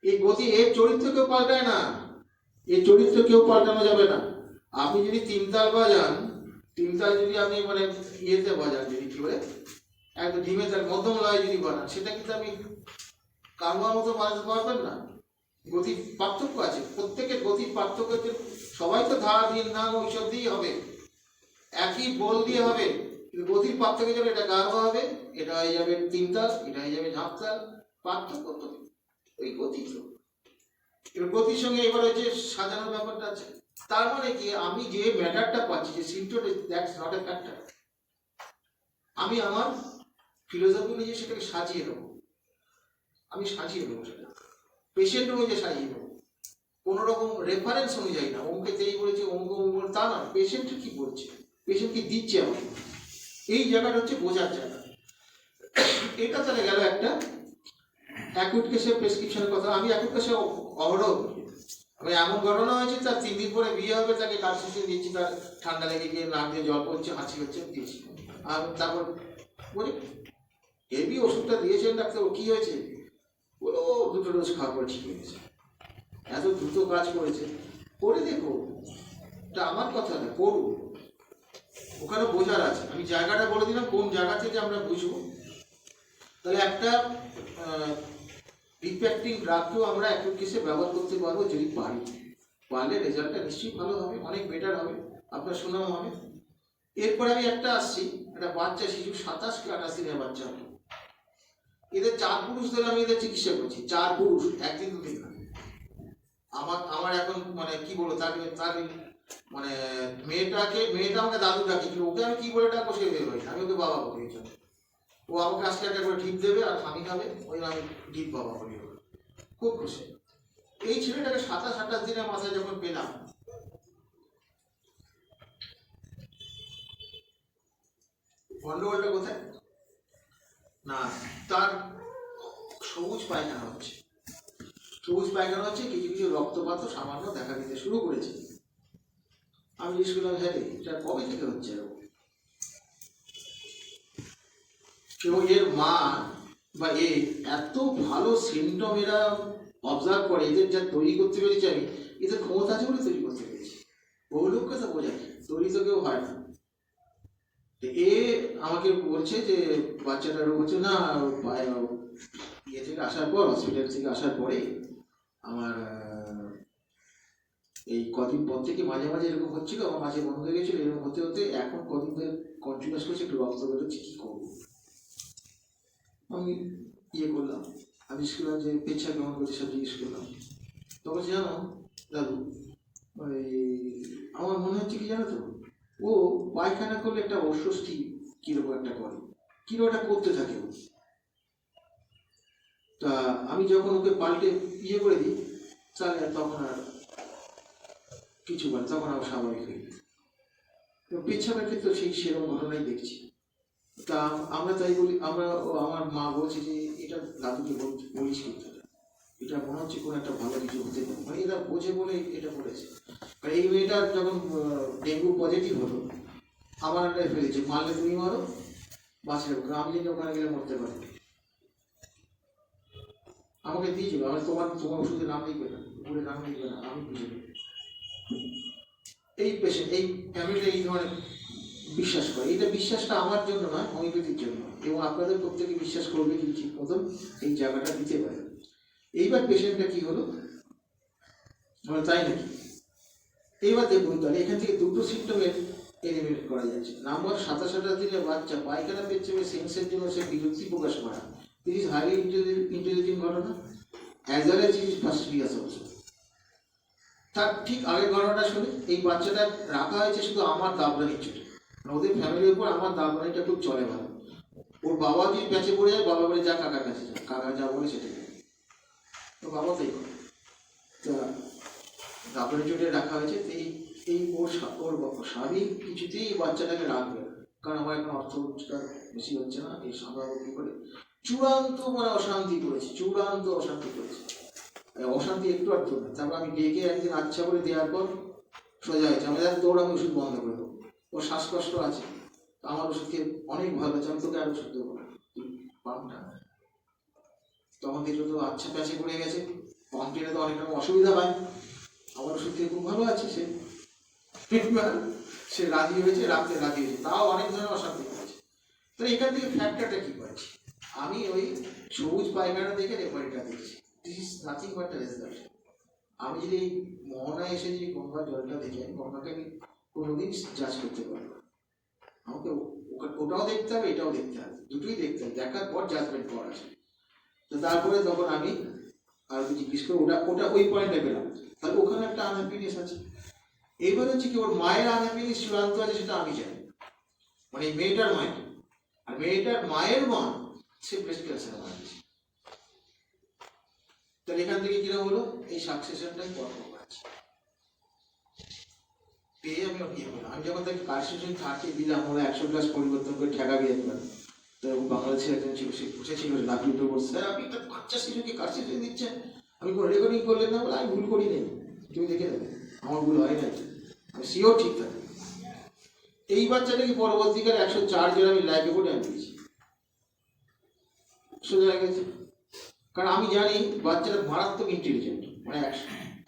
এই গতি এর চরিত্র কেউ পাল্টায় না, এর চরিত্র কেউ পাল্টানো যাবে না। আপনি যদি তিনতাল বাজান, তিনতাল যদি আপনি মানে ইয়েতে বাজান, যদি কি বলে একদম ধিমে তার মধ্যম লয় যদি বানান, সেটা কিন্তু আপনি কাঙ্গার মতো বানাতে পারবেন না। গতির পার্থক্য আছে, প্রত্যেকের গতির পার্থক্য। সবাই তো ধারা দিন নাম ওইসব দিয়েই হবে, একই বল দিয়ে হবে, কিন্তু গতির পার্থক্য যাবে, এটা গার্ভ হবে, এটা হয়ে যাবে তিনতাল, এটা হয়ে যাবে ঝাঁপতাল। পার্থক্য তো ওই গতি। তো এবার গতির সঙ্গে এবার হচ্ছে সাজানোর ব্যাপারটা আছে। তার মানে কি, আমি যে ম্যাটারটা পাচ্ছি, যে symptom, that's not a factor. আমি আমার ফিলোসফি অনুযায়ী সেটাকে সাজিয়ে দেবো, আমি সাজিয়ে দেবো সেটা পেশেন্ট অনুযায়ী সাজিয়ে দেবো, কোনো রকম রেফারেন্স অনুযায়ী না। অমুকে তেই বলেছে, অমুক তা না, পেশেন্ট কি বলছে, পেশেন্ট কি দিচ্ছে আমাকে, এই জায়গাটা হচ্ছে বোঝার জায়গা। এটা তাহলে গেল একটা অ্যাকুট কেসের প্রেসক্রিপশনের কথা। আমি অ্যাকুট কেসে অহরহ করি। আমি এমন ঘটনা হয়েছে, তার 3 দিন পরে বিয়ে হবে, তাকে কার্সিনোসিন দিচ্ছি, তার ঠান্ডা লেগে গিয়ে নাক দিয়ে জল পড়ছে, হাঁচি হচ্ছে, দিয়েছি। আর তারপর বলি হেভি ওষুধটা দিয়েছেন ডাক্তার, কি হয়েছে, বলো 2টো ডোজ খাওয়ার পর ঠিক হয়ে গেছে। এত দ্রুত কাজ করেছে, করে দেখো, এটা আমার কথা না, করুন। ওখানে বোঝার আছে, আমি জায়গাটা বলে দিলাম কোন জায়গা থেকে আমরা বুঝবো। তাহলে একটা রিফ্র্যাক্টিং ড্রাগকেও আমরা অ্যাকুট কেসে ব্যবহার করতে পারবো যদি পারি। পারলে রেজাল্টটা নিশ্চয়ই ভালো হবে, অনেক বেটার হবে, আপনার সুনাম হবে। এরপরে আমি একটা আসছি, একটা বাচ্চা শিশু 27 কি 28 দিনের বাচ্চা, এদের 4 পুরুষ ধরে আমি এদের চিকিৎসা করছি, 4 পুরুষ, একদিন দুদিন না। আমার এখন মানে কি বলবো, তাকে মানে মেয়েটা আমাকে দাদু ডাকে, কিন্তু ওকে আমি কি বলে ডাকবো সে বের হয়, আমি ওকে বাবা বলি। ও আমাকে আজকে একটা করে ঢিপ দেবে আর আমি খাবে, ওই আমি ঢিপ বাবা বলি, খুব খুশি। এই ছেলেটাকে 27-28 দিনের মাথায় যখন পেলাম, গন্ডগোলটা কোথায় না, তার সবুজ পায়খানা হচ্ছে, কিছু কিছু রক্তপাত সামান্য দেখা দিতে শুরু করেছে। আমি জিজ্ঞেস করলাম, হ্যাঁ এটা কবে থেকে হচ্ছে এরকম? এবং এর মা বা এত ভালো সিমটম এরা অবজার্ভ করে, এদের যা তৈরি করতে পেরেছি আমি, এদের ক্ষমতা আছে বলে তৈরি করতে পেরেছি। বহু লোককে তো বোঝায়, তৈরি তো কেউ হয় না। আমাকে বলছে যে বাচ্চাটা রোগ হচ্ছে না, ইয়ে থেকে আসার পর, হসপিটাল থেকে আসার পরে আমার এই কদিন পর থেকে মাঝে মাঝে এরকম হচ্ছিল, আমার মাঝে বন্ধ হয়ে গেছিল, এরকম হতে হতে এখন কদিন ধরে কন্টিনিউয়াস করছে, একটু রক্ত বেরোচ্ছে, কি করবো? আমি ইয়ে করলাম, আমি জিজ্ঞেস করলাম যে পেচ্ছা কেমন করছে, সব জিজ্ঞেস করলাম। তখন জানো দাদু, ওই কি জানো তো, ও পায়খানা করলে একটা অস্বস্তি কিরকম একটা করে, কিরকম একটা করতে থাকে ও। তা আমি যখন ওকে পাল্টে ইয়ে করে দিই, তাহলে তখন আর কিছু বলে, তখন আবার স্বাভাবিক হয়ে যায়। তো পেচ্ছাপের ক্ষেত্রে সেরকম ঘটনাই দেখছি। তা আমরা তাই বলি, আমার মা বলছে যে এটা দাদুকে বলিস কিন্তু, এটা মনে হচ্ছে কোনো একটা ভালো কিছু হতে পারে, মানে এরা বোঝে বলে এটা করেছে। আর এই মেয়েটার যখন ডেঙ্গু পজিটিভ হলো, আমার আন্ডারে ফেলেছে, মারলে তুমি মারো, বাঁচলে আমি যদি ওখানে গেলে মরতে পারি, আমাকে দিয়েছিল, আমি তোমার ওষুধের নাম লিখবে না, উপরে নাম লিখবে না, আমি বুঝে নেব। এই পেশেন্ট, এই ফ্যামিলিটা এই ধরনের বিশ্বাস করে। এইটা বিশ্বাসটা আমার জন্য নয়, হোমিওপ্যাথির জন্য, এবং আপনাদের প্রত্যেকে বিশ্বাস করবে যদি ঠিক মতন এই জায়গাটা দিতে পারে। এইবার পেশেন্টটা কি হলো, তাই নাকি, এইবার দেখুন তাহলে এখান থেকে দুটো সিমটমের এলিমিনেট করা যাচ্ছে। নাম্বার 27 দিনের বাচ্চা পায়খানা পেচ্ছাপে সেন্সের জন্য সে বিরক্তি প্রকাশ করা, দিস ইজ হাইলি ইন্টেলিজেন্ট ঘটনা, as well as is fastidious also. তার ঠিক আগের ঘটনাটা শুনে, এই বাচ্চাটা রাখা হয়েছে শুধু আমার দাবরানির চোটে, ওদের ফ্যামিলির উপর আমার দাবরানিটা খুব চলে ভালো। ওর বাবা যদি প্যাঁচে পড়ে যায়, বাবা বলে যা কাকার কাছে যা, কাকা যা বলে সেটাই, তো বাবা তাই করে। তা দাবরানি চোটে রাখা হয়েছে, এই ওর স্বামী কিছুতেই এই বাচ্চাটাকে রাখবে না, কারণ আমার এখন অর্থ রোজগার বেশি হচ্ছে না, এই সামলাবো কি করে। চূড়ান্ত মানে অশান্তি করেছে, চূড়ান্ত অশান্তি করেছে, অশান্তি একটু আর তো না। তারপর আমি ডেকে একদিন আচ্ছা করে দেওয়ার পর সোজা হয়েছে, আমি দৌড়, আমি ওষুধ বন্ধ করে দেবো, ওর শ্বাসকষ্ট আছে, আমার ওষুধকে অনেক ভালো আছে, আমি তোকে আর ওষুধ দেবো না, পাম্পটা। তখন দেখলো তো আচ্ছা প্যাঁচে পড়ে গেছে, পাম্প টেনে তো অনেক রকম অসুবিধা হয়, আমার ওষুধ থেকে খুব ভালো আছে সে রাজি হয়েছে, রাখতে রাজি হয়েছে, তাও অনেক ধরনের অশান্তি করেছে। তো এখান থেকে ফ্যাক্টরটা কি পাচ্ছি, আমি ওই সবুজ পায়খানা দেখে রেফারিটা দেখছি, this is nothing but result. আমি যদি এই মোহনায় এসে যদি গঙ্গার জলটা দেখি, আমি গঙ্গাকে আমি কোনোদিন জাজ করতে পারবো না, আমাকে ওটাও দেখতে হবে, এটাও দেখতে হবে, দুটোই দেখতে হবে, দেখার পর জাজমেন্ট করা আছে। তো তারপরে তখন আমি আর জিজ্ঞেস করে ওটা ওই পয়েন্টে পেলাম, তাহলে ওখানে একটা আনহ্যাপিনেস আছে। এইবার হচ্ছে কি, ওর মায়ের আনহ্যাপিনেস চূড়ান্ত আছে সেটা আমি জানি, মানে এই মেয়েটার মায়ের, আর মেয়েটার মায়ের মা সে ব্রেস্ট ক্যান্সার মারা গেছে। তাহলে এখান থেকে কিরকম হলো, এই সাকসেশনটাই কর্ম করেছে পেয়ে আমি ইয়ে করলাম। আমি যখন তাকে কার্সেশন 30 দিলাম, আমরা 100 ক্লাস পরিবর্তন করে ঠেকাবি একবার, তো বাংলাদেশের একজন ছিল, সে বসেছিল লাফিয়ে বলছে, স্যার আপনি একটা বাচ্চা শিশুকে কার্সেশন দিচ্ছেন, আমি কোনো রেকর্ডিং করলেন না, বলে আমি ভুল করি নেই, তুমি দেখে দেবে আমার ভুল হয় নাই, আমি শিওর ঠিক থাকে। এই বাচ্চাটাকে পরবর্তীকালে 104 জন আমি লাইভে করে আমি দিয়েছি, সোজা হয়ে গেছে। কারণ আমি জানি বাচ্চাটা মারাত্মক ইন্টেলিজেন্ট, মানে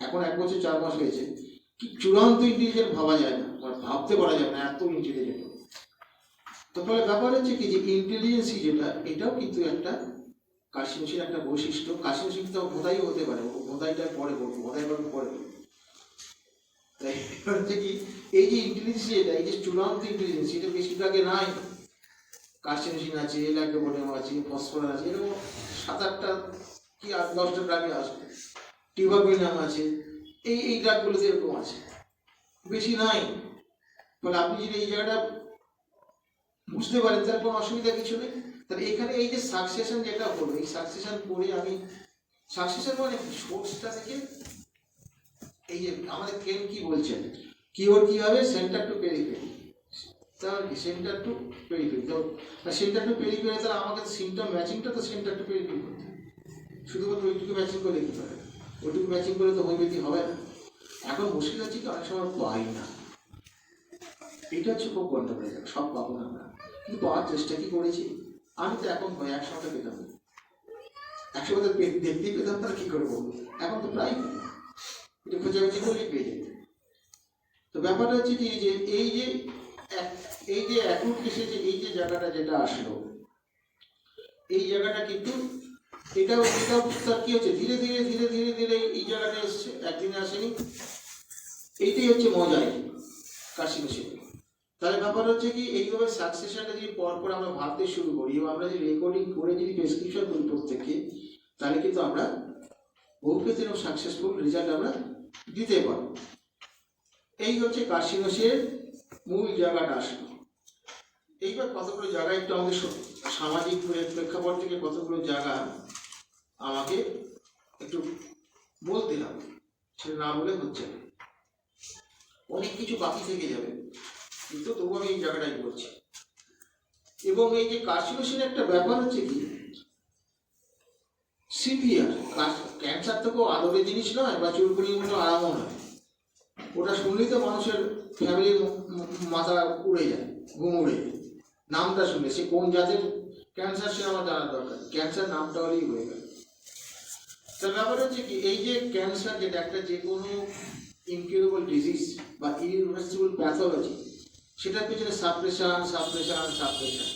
এখন 1 বছর 4 মাস হয়েছে, কি চূড়ান্ত ইন্টেলিজেন্ট ভাবা যায় না, ভাবতে পারা যায় না এত ইন্টেলিজেন্ট। তো ফলে ব্যাপার হচ্ছে কি, যে ইন্টেলিজেন্সি যেটা, এটাও কিন্তু একটা কাশিমসির একটা বৈশিষ্ট্য। কাশিমসি তো ভোদাই হতে পারে, ভোদাইটা পরে বলবো, ভোদাই পরে বলবো। তাই হচ্ছে কি, এই যে ইন্টেলিজেন্সি যেটা, এই যে চূড়ান্ত ইন্টেলিজেন্স, এটা বেশিরভাগে নাই। কার্সিনোজিন আছে, ল্যাকোপোডিয়াম আছে, ফসফরাস আছে, এরকম 7-8টা কি 8-10টা ড্রাগে আসবে, টিউবারকুলিনাম আছে, এই ড্রাগগুলোতে এরকম আছে, বেশি নাই। ফলে আপনি যদি এই জায়গাটা বুঝতে পারেন, তার কোনো অসুবিধা কিছু নেই। তাহলে এখানে এই যে সাকসেশন যেটা হলো, এই সাকসেশন করে আমি, সাকসেশন মানে সোর্সটা থেকে, এই যে আমাদের কেন কি বলছেন, কিওর কি হবে, সেন্টার টু পেরিফেরি, তাহলে সেন্টার টু পেরিফেরি, তো সেন্টার টু পেরিফেরি, তাহলে আমাকে সিমটম ম্যাচিংটা তো সেন্টার টু পেরিফেরি করতে হবে, শুধুমাত্র ওইটুকু ম্যাচিং করে দেখতে পারে, ওইটুকু ম্যাচিং করে তো হোমিওপ্যাথি হবে না। এখন মুশকিল হচ্ছে কি, অনেক সময় পাই না, এটা হচ্ছে খুব গন্ডগোলের জায়গা, সব পাবো না আমরা, কিন্তু পাওয়ার চেষ্টা কি করেছি। আমি তো এখন ভয় 100টা পেতাম, 100টা দেখতেই পেতাম, তার কি করে বলবো, এখন তো প্রায় এটা খোঁজাখুঁজি করলেই পেয়ে যেত। তো ব্যাপারটা হচ্ছে কি, যে এই যে অ্যাকুট কেসে যে এই যে জায়গাটা যেটা আসলো, এই জায়গাটা কিন্তু এটাও তার কি হচ্ছে, ধীরে ধীরে ধীরে ধীরে ধীরে এই জায়গাটা এসছে, একদিনে আসেনি। এইটাই হচ্ছে মজাই কাশিমসি। তাহলে ব্যাপার হচ্ছে কি, এইভাবে সাকসেশনটা যদি পরপর আমরা ভাবতে শুরু করি, এবং আমরা যদি রেকর্ডিং করে যদি প্রেসক্রিপশন করি প্রত্যেককে, তাহলে কিন্তু আমরা বহু ক্ষেত্রে সাকসেসফুল রেজাল্ট আমরা দিতে পারবো। এই হচ্ছে কার্সিনোসের মূল জায়গাটা আসলো। এইবার কতগুলো জায়গা একটু আমাদের সামাজিক প্রেক্ষাপট থেকে কতগুলো জায়গা আমাকে একটু বলতে হবে, সেটা না বলে হচ্ছে না। অনেক কিছু বাকি থেকে যাবে, কিন্তু তবু আমি এই জায়গাটাই বলছি। এবং এই যে কার্সিনোসের একটা ব্যাপার হচ্ছে কি, সিভিয়ার ক্যান্সার তো কেউ আদরের জিনিস নয়, বা চুলকুনি মতো আরামও নয়। ওটা শুনলেই তো মানুষের ফ্যামিলির মাথা উড়ে যায়, ঘুম উড়ে যায়। নামটা শুনলে সে কোন জাতের ক্যান্সার সে আমার জানার দরকার, ক্যান্সার নামটা হলেই হয়ে গেল। তার ব্যাপার হচ্ছে কি, এই যে ক্যান্সার যেটা একটা যে কোনো ইনকিউরেবল ডিজিজ বা ইরিভার্সিবল প্যাথোলজি, সেটার পেছনে সাপ্রেশন সাপ্রেশন সাপ্রেশন।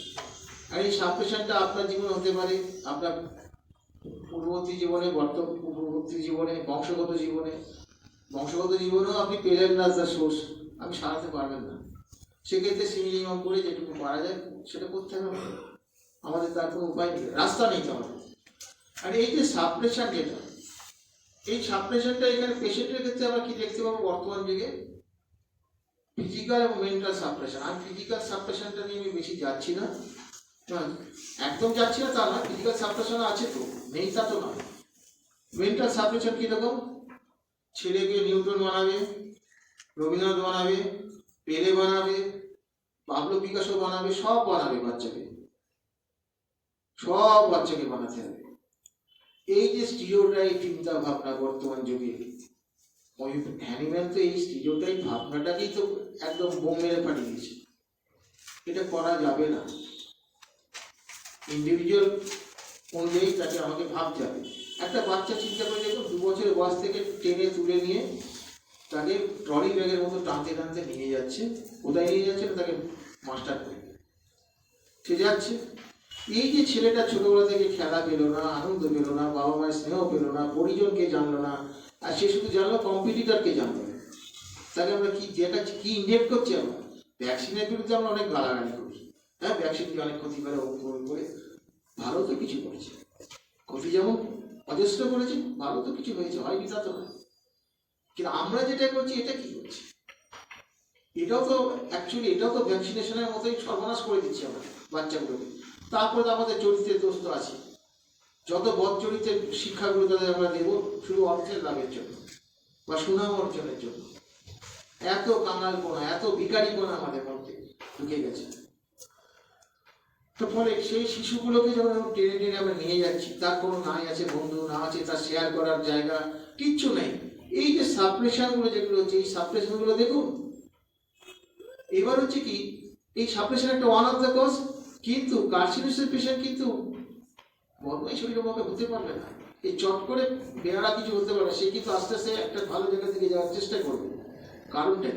আর এই সাপ্রেশনটা আপনার জীবনে হতে পারে, আপনার পূর্ববর্তী জীবনে, পূর্ববর্তী জীবনে, বংশগত জীবনেও আপনি পেলেন না তার সোর্স, আপনি সারাতে পারবেন না। সেক্ষেত্রে সিমিনিমাম করে যেটুকু পারা যায় সেটা করতে হবে আমাদের, তার কোনো উপায় নেই, রাস্তা নেই তো আমাদের। আর এই যে সাপ্রেশন যেটা, এই সাপ্রেশনটা এখানে পেশেন্টের ক্ষেত্রে আমরা কি দেখতে পাবো বর্তমান যুগে, ফিজিক্যাল এবং মেন্টাল সাপ্রেশন। আর ফিজিক্যাল সাপ্রেশনটা নিয়ে আমি বেশি যাচ্ছি না, একদম যাচ্ছি না তা না, ফিজিক্যাল সাপ্রেশন আছে তো, নেই তা তো না। মেন্টাল সাপ্রেশন কিরকম, ছেলেকে নিউটন বানাবে, রবীন্দ্রনাথ বানাবে, পেলে বানাবে, পাবলো পিকাসো বানাবে, সব বানাবে বাচ্চাকে, সব বাচ্চাকে বানাতে হবে। এই যে স্টিরিওটাইপ চিন্তা ভাবনা বর্তমান যুগে, ওই হ্যানিম্যান তো এই স্টিরিওটাইপ ভাবনাটাকেই তো একদম বোম মেরে ফাটিয়ে দিয়েছে। এটা করা যাবে না, ইন্ডিভিজুয়াল অনুযায়ী তাকে আমাকে ভাবতে হবে। একটা বাচ্চা চিন্তা করে দেখুন, 2 বছরের বয়স থেকে টেনে তুলে নিয়ে তাকে ট্রলি ব্যাগের মতো টানতে টানতে নিয়ে যাচ্ছে, কোথায় নিয়ে যাচ্ছে না, তাকে মাস্টার করে সে যাচ্ছে। এই যে ছেলেটা ছোটবেলা থেকে খেলা পেলো না, আনন্দ পেলো না, বাবা মায়ের স্নেহ পেলো না, পরিজনকে জানলো না, আর সে শুধু জানলো কম্পিটিটরকে জানলো না, তাকে আমরা কি যেটা কি ইনজেক্ট করছি, আমরা ভ্যাকসিনের বিরুদ্ধে আমরা অনেক গালাগালি করি, হ্যাঁ ভ্যাকসিন দিয়ে অনেক ক্ষতি করে করে, ভালো তো কিছু করেছে, ক্ষতি যেমন অজস্র করেছে, ভালো তো কিছু হয়েছে, হয়নি তা তো না। কিন্তু আমরা যেটা করছি এটা কি করছি, এটাও তো অ্যাকচুয়ালি এটাও তো ভ্যাকসিনেশনের মতোই সর্বনাশ করে দিচ্ছি আমরা বাচ্চাগুলোকে। তারপরে তো আমাদের চরিত্রের দোষ তো আছে, যত বদ চরিত্রের শিক্ষাগুলো তাদের আমরা দেবো শুধু অর্থের লাভের জন্য বা সুনাম অর্জনের জন্য। এত কাঙালপনা, এত ভিখারিপনা আমাদের মধ্যে ঢুকে গেছে। তো ফলে সেই শিশুগুলোকে যখন টেনে টেনে আমরা নিয়ে যাচ্ছি, তার কোনো নাই আছে বন্ধু, না আছে তার শেয়ার করার জায়গা, কিচ্ছু নেই। এই যে সাপ্রেশনগুলো যেগুলো হচ্ছে, এই সাপ্রেশনগুলো দেখুন। এবার হচ্ছে কি, এই সাপ্রেশন একটা ওয়ান অফ দ্য কজ, কিন্তু কার্সিনোসিস পেশেন্ট কিন্তু বদমাই শরীরভাবে হতে পারবে না, এই চট করে বেহারা কিছু হতে পারবে, সে কিন্তু আস্তে আস্তে একটা ভালো জায়গা থেকে যাওয়ার চেষ্টা করবে। কারণটা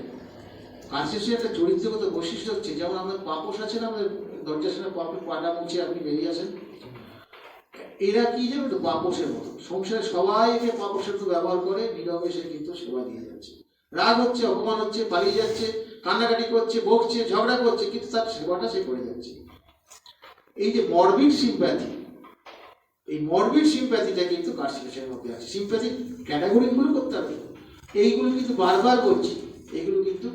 কার্সিনোসিসের একটা চরিত্রগত বৈশিষ্ট্য হচ্ছে, যেমন আমাদের পাপোশ আছে না, আমাদের দরজার সামনে পাপের পাটা মুছে আপনি বেরিয়ে আসেন, এরা কি জানো তো পাপোশের মতো, সংসারে সবাইকে পাপোশের তো ব্যবহার করে, নীরবে সে কিন্তু সেবা দিয়ে যাচ্ছে, রাগ হচ্ছে, অপমান হচ্ছে, পালিয়ে যাচ্ছে, কান্নাকাটি করছে, বকছে, ঝগড়া করছে, কিন্তু তার সেবাটা সে করে যাচ্ছে। এই যে মরবিড সিম্প্যাথি, এই মরবিড সিম্প্যাথিটা কিন্তু কার্সিনোসের মধ্যে আছে। সিম্প্যাথি ক্যাটাগরিগুলো করতে হবে, এইগুলো কিন্তু বারবার করছি, এগুলো কিন্তু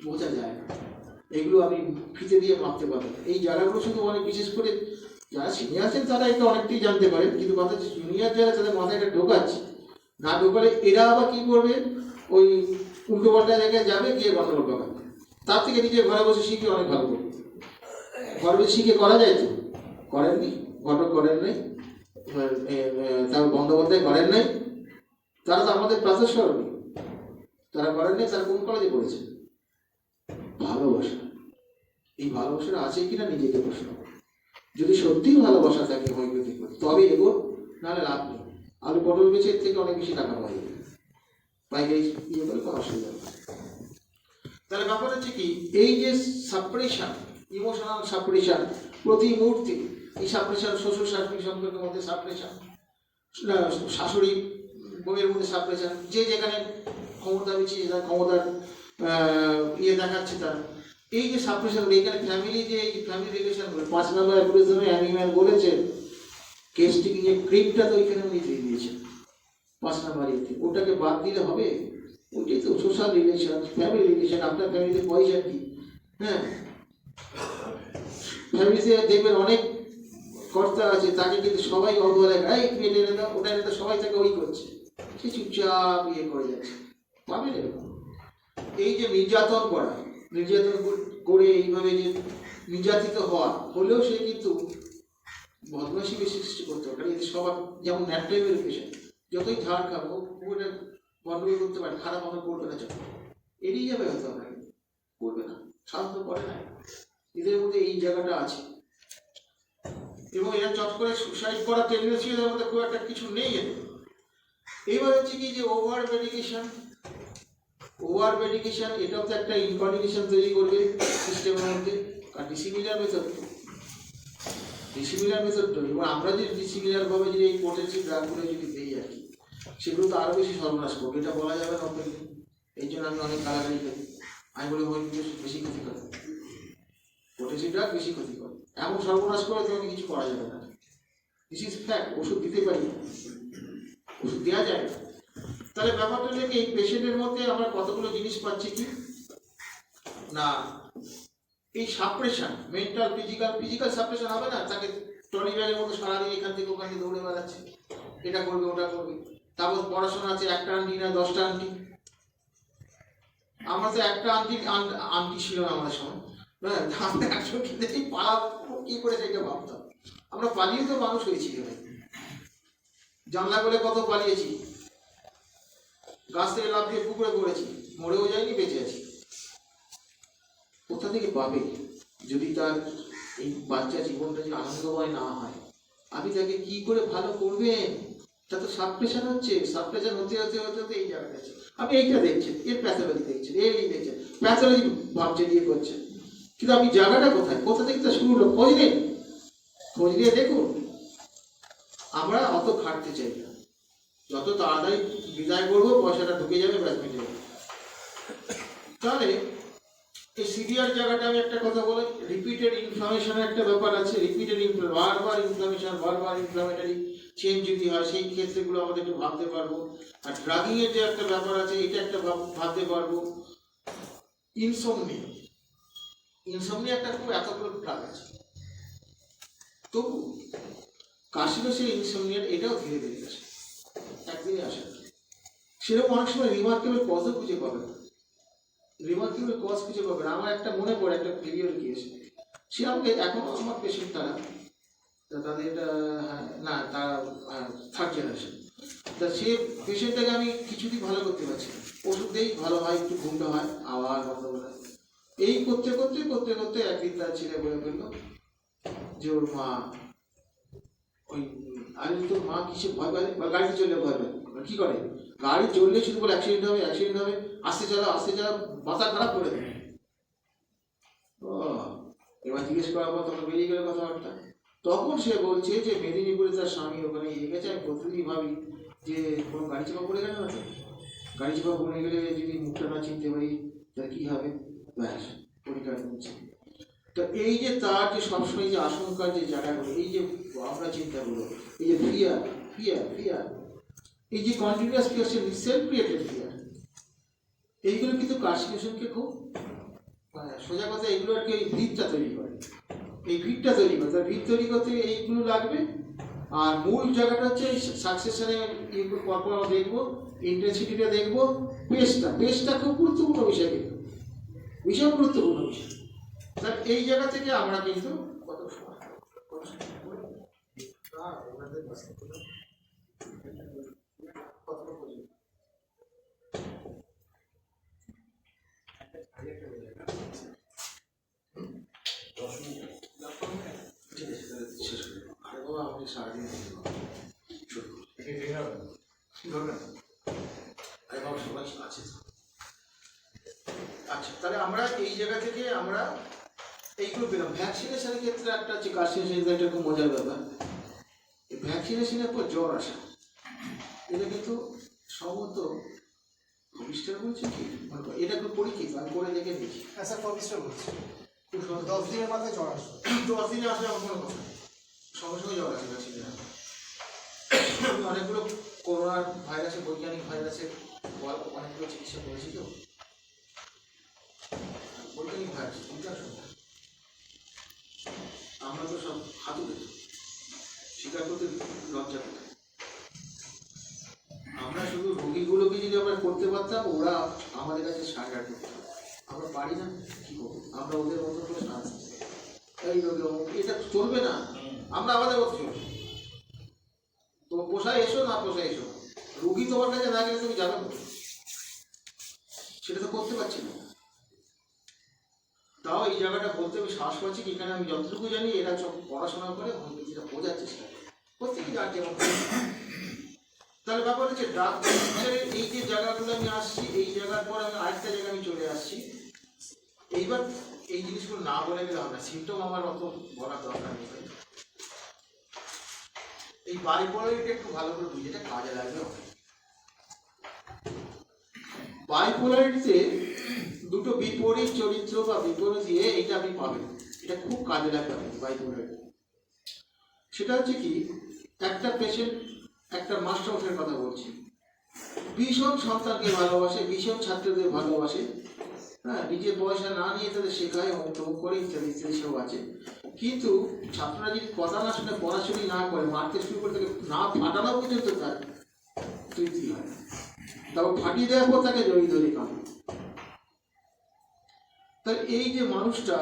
বোঝা যায় না, এগুলো আমি ফিতে দিয়ে মাপতে পারবো না। এই জায়গাগুলো শুধু অনেক বিশেষ করে যারা সিনিয়র আছেন তারা এটা অনেকটাই জানতে পারেন, কিন্তু কথা হচ্ছে জুনিয়র যারা তাদের মাথায় এটা ঢোকাচ্ছে, না ঢোকালে এরা আবার কি করবে, ওই উল্টো পাল্টা জায়গায় যাবে, গিয়ে গন্ডগোল পাকাবে। তার থেকে নিজে ঘরে বসে শিখে অনেক ভালো করবে। ঘরে বসে শিখে করা যায় তো, করেননি, ঘটক করেন নাই, তার বন্দ্যোপাধ্যায় করেন নাই, তারা তো আমাদের প্রাতঃস্মরণীয়, তারা করেন নাই, তারা কোন কলেজে পড়েছে? ভালোবাসা, এই ভালোবাসাটা আছে কিনা নিজেকে প্রশ্ন। যদি সত্যিই ভালোবাসা থাকে হোমিওপ্যাথি করে, তবে এগো, নাহলে লাভ নেই। আলু পটল বেচে এর থেকে অনেক বেশি টাকা পাই যাবে, পাইকারি ইয়ে করে কোনো অসুবিধা নেই। তাহলে ব্যাপার হচ্ছে কি, এই যে সাপ্রেশন, ইমোশনাল সাপ্রেশন প্রতি মুহূর্তে, এই সাপ্রেশন শ্বশুর শাশুড়ি সম্পর্কের মধ্যে সাপ্রেশন, শাশুড়ি বউয়ের মধ্যে সাপ্রেশন, যে যেখানে ক্ষমতা বেশি ক্ষমতার ইয়ে দেখাচ্ছে তার, এই যে সাপ্রেশন, এখানে ফ্যামিলি, যে এই ফ্যামিলি রিলেশনগুলো 5 নম্বর অ্যাপ্লিকেশনে অ্যানিম্যাল বলেছেন, কেসটি যে ক্রিপটা তো ওইখানে উনি দিয়ে দিয়েছেন 5 নম্বর ইয়েতে, ওটাকে বাদ দিলে হবে? ওইটাই তো সোশ্যাল রিলেশন, ফ্যামিলি রিলেশন, আপনার ফ্যামিলিতে পয়সা কি, হ্যাঁ, ফ্যামিলিতে দেখবেন অনেক কর্তা আছে, তাকে কিন্তু সবাই অবহেলা করে, তুমি এটা এনে দাও, ওটা এনে দাও, সবাই তাকে ওই করছে, সে চুপচাপ ইয়ে করে যাচ্ছে। পাবেন এরকম। এই যে নির্যাতন করা, নির্যাতন করে এইভাবে যে নির্যাতিত হওয়া হলেও সে কিন্তু বদমাশি বেশি সৃষ্টি করতে পারে। কারণ এদের সবার যেমন ন্যাপটাইমের পেশেন্ট, যতই ঝাড় খাবো ওটা গন্ডগোল করতে পারে, খারাপ আমরা করবে না, চাপ এড়িয়ে যাবে, হয়তো আপনাকে করবে না, সাধারণত করে না। এদের মধ্যে এই জায়গাটা আছে, এবং এরা চট করে সুসাইড করার টেন্ডেন্সি এদের মধ্যে খুব একটা কিছু নেই এদের। এইবার হচ্ছে কি যে ওভার মেডিকেশন, ওভার মেডিকেশন এটাও তো একটা ইনকন্ডিনেশন তৈরি করবে সিস্টেমের মধ্যে। আর ডিসিমিলার মেথড, ডিসিমিলার মেথড এবং আমরা যে ডিসিমিলার ভাবে যদি এই পোটেন্সিয়াল ড্রাগগুলো যদি দিই আর কি, সেগুলো তো আরো বেশি সর্বনাশ করবে, এটা বলা যাবে না ওপেনলি। এই জন্য আমি অনেক গালাগালি করি, আমি বলি বেশি ক্ষতি করে, পোটেন্সিয়াল ড্রাগ বেশি ক্ষতি করে, এমন সর্বনাশ করে তোমাকে কিছু করা যাবে না। This is fact. ওষুধ দিতে পারি, ওষুধ দেওয়া যায় না। তাহলে ব্যাপারটা হলো এই পেশেন্টের মধ্যে আমরা কতগুলো জিনিস পাচ্ছি কি না, এই সাপ্রেশন, মেন্টাল ফিজিক্যাল সাপ্রেশন হবে না, তাকে ট্রলি ব্যাগের মতো সারাদিন এখান থেকে ওখান থেকে দৌড়ে বেড়াচ্ছে, এটা করবে ওটা করবে। তারপর পড়াশোনা আছে, একটা আন্টি না 10টা আন্টি। আমরা তো একটা আন্টি ছিল না আমাদের সময়, হ্যাঁ, আমরা একসঙ্গে দেখি পালাবো কি করে সেটা ভাবতাম। আমরা পালিয়ে তো মানুষ হয়েছি, জানলা করে কত পালিয়েছি, গাছ থেকে লাফ দিয়ে পুকুরে পড়েছি, মরেও যায়নি, বেঁচে আছি। কোথা থেকে পাবে যদি তার এই বাচ্চা জীবনটা যদি আনন্দময় না হয়? আপনি তাকে কি করে ভালো করবেন? তা তো সাবপ্রেশন হচ্ছে, সাবপ্রেশন হতে হতে হতে হতে এই জায়গাটা আছে। আপনি এইটা দেখছেন, এর প্যাথোলজি দেখছেন, এই দেখছেন, প্যাথোলজি ভাবছে দিয়ে করছেন, কিন্তু আপনি জায়গাটা কোথায়, কোথা থেকে তা শুরু হলো খোঁজ নেই, খোঁজ নিয়ে দেখুন। আমরা অত খাটতে চাই না, যত তাড়াতাড়ি বিদায় করবো পয়সাটা ঢুকে যাবে, ব্যাস মিটে যাবে। তাহলে এই সিভিয়ার জায়গাটা আমি একটা কথা বলি, রিপিটেড ইনফ্লামেশনের একটা ব্যাপার আছে, রিপিটেড বারবার ইনফ্লামেশন, বারবার ইনফ্লামেটারি চেঞ্জ যদি হয়, সেই ক্ষেত্রেগুলো আমাদের একটু ভাবতে পারবো। আর ড্রাগিং এর যে একটা ব্যাপার আছে, এটা একটা ভাবতে পারবো। ইনসোমনিয়া, ইনসোমনিয়া একটা খুব এতগুলো ড্রাগ আছে, তবু কাশিরসে ইনসোমনিয়া এটাও ধীরে ধীরে আসে, একদিনে আসে। সেরকম অনেক সময় রিমার্কেবল কজও খুঁজে পাবে না, রিমার্কেবল কজ খুঁজে পাবে না। আমার একটা মনে পড়ে একটা প্রিভিয়ার কেস, সে আমাকে এখনো আমার পেশেন্ট, তারা তাদের এটা না, তারা থার্ড জেনারেশন, তা সে পেশেন্টটাকে আমি কিছুদিন ভালো করতে পারছি না, ওষুধ দিই ভালো হয়, একটু ঘুমটা হয়, আবার বন্ধ করে, এই করতে করতে করতে করতে একদিন তার ছেলে বলে ফেললো যে ওর মা ওই, আরে তোর মা কিসে ভয় পায়, গাড়িতে চললে ভয় পায়, কি করে গাড়ি চললে শুধু বলে অ্যাক্সিডেন্ট হবে, অ্যাক্সিডেন্ট হবে, আস্তে চালাও আস্তে চালাও, মাথা খারাপ করে দেবে। ও এবার জিজ্ঞেস করার পর তখন বেরিয়ে গেল কথাবার্তা। তখন সে বলছে যে মেদিনীপুরে তার স্বামী ওখানে এসে গেছে, আমি প্রতিদিনই ভাবি যে কোনো গাড়ি চাপা পড়ে গেল না তো, গাড়ি চাপা পড়ে গেলে যদি মুখটা না চিনতে পারি তাহলে কি হবে, ব্যাস পরিকার হচ্ছে। তো এই যে তার যে সবসময় যে আশঙ্কার যে জায়গাগুলো, এই যে আমরা চিন্তাগুলো, এই যে ফিয়ার ফিয়ার ফিয়ার, এই যে continuous fear, self created fear, এইগুলো কিন্তু কার্সিনেশনকে খুব সোজা কথা, এগুলো আর কি ওই ভিতটা তৈরি করে, এই ভিতটা তৈরি করে, তার ভিত তৈরি করতে এইগুলো লাগবে। আর মূল জায়গাটা হচ্ছে এই সাকসেশনে পরপর আমরা দেখবো, ইন্টেন্সিটিটা দেখবো, পেসটা খুব গুরুত্বপূর্ণ বিষয়, কিন্তু ভীষণ গুরুত্বপূর্ণ বিষয়। স্যার এই জায়গা থেকে আমরা কিন্তু কত সময় সারাদিন আছে। আচ্ছা, তাহলে আমরা এই জায়গা থেকে আমরা এইগুলো পেলাম। ভ্যাকসিনেশনের ক্ষেত্রে একটা হচ্ছে কার্সিনেশন, একটা খুব মজার ব্যাপার, এই ভ্যাকসিনেশনের পর জ্বর আসা, এটা কিন্তু সম্ভবত মিস্টার বলছে কি, এটা খুব পরীক্ষিত, আমি করে দেখে দিয়েছি। হ্যাঁ স্যার, মিস্টার বলছি 10 দিনের মাথায় জ্বর আসবে, 10 দিনে আসলে আমার কোনো কথা, সঙ্গে সঙ্গে জ্বর আসে ভ্যাকসিনে। অনেকগুলো করোনার ভাইরাসের, বৈজ্ঞানিক ভাইরাসের অনেকগুলো চিকিৎসা করেছি তো, দেখাচ্ছি আমরা তো সব হাতুড়ে স্বীকার করতে লজ্জা করে। আমরা শুধু রোগীগুলোকে যদি আমরা করতে পারতাম, ওরা আমাদের কাছে সাহায্য করতো। আমরা পারি না, কি করবো? আমরা ওদের মতো করে সাহায্য, এই রোগী এটা চলবে না, আমরা আমাদের মতো চলবো। তো পোষায় এসো না পোষায় এসো, রোগী তোমার কাছে না গেলে তুমি যাবে না, সেটা তো করতে পারছি না। তাও এই জায়গাটা বলতে আমি সাহস পাচ্ছি কি, এখানে আমি যতটুকু জানি এরা সব পড়াশোনা করে যেটা বোঝার চেষ্টা করে প্রত্যেকে যার যেমন। তাহলে ব্যাপার হচ্ছে ডাক্তারের এই যে জায়গাগুলো আমি আসছি, এই জায়গার পর আমি আরেকটা জায়গায় আমি চলে আসছি। এইবার এই জিনিসগুলো না বলে গেলে হবে না, সিমটম আমার অত বলার দরকার নেই। এই বাইপোলারিটি একটু ভালো করে বুঝে, এটা কাজে লাগবে। বাইপোলারিটিতে দুটো বিপরীত চরিত্র বা বিপরীত দিয়ে এটা আপনি পাবেন, এটা খুব কাজে লাগবে বাইপোলারিটি। সেটা হচ্ছে কি, একটা পেশেন্ট, একটা মাস্টারমশাইয়ের কথা বলছি, ভীষণ সন্তানকে ভালোবাসে, ভীষণ ছাত্রদের ভালোবাসে, হ্যাঁ, নিজে পয়সা না নিয়ে তাদের শেখায়, অমুক করে ইত্যাদি ইত্যাদি সব আছে। কিন্তু ছাত্ররা যদি কথা না শুনে, পড়াশুনি না করে, মারতে শুরু করে, তাকে না ফাটানো পর্যন্ত তার তৃপ্তি হয়। তারপর ফাটিয়ে দেওয়ার পর তাকে জড়িয়ে ধরে কাম। তাই এই যে মানুষটা,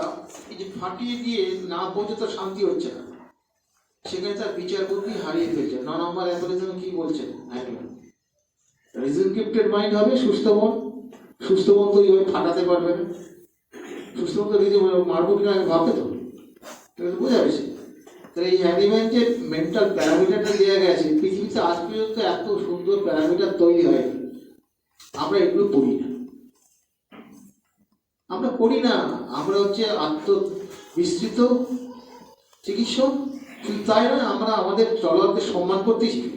এই যে ফাটিয়ে দিয়ে না পর্যন্ত শান্তি হচ্ছে না, সেখানে তার বিচার বুদ্ধি হারিয়ে ফেলছে। 9 নম্বর অ্যালগরিদম কি বলছেন? রিজন গিফটেড মাইন্ড হবে সুস্থ মন। সুস্থ মন তো এইভাবে ফাটাতে পারবে না। সুস্থ মন তো রিজন মারবো কিনা ভাববে তো, বোঝা গেছে। তাহলে এই অ্যানিমেন্টের মেন্টাল প্যারামিটারটা দেওয়া গেছে, পৃথিবীতে আজ পর্যন্ত এত সুন্দর প্যারামিটার তৈরি হয়নি। আমরা এগুলো পড়ি না, আমরা পড়ি না। আমরা হচ্ছে আত্মবিস্তৃত চিকিৎসক, শুধু তাই না, আমরা আমাদের চলাকে সম্মান করতে শিখি।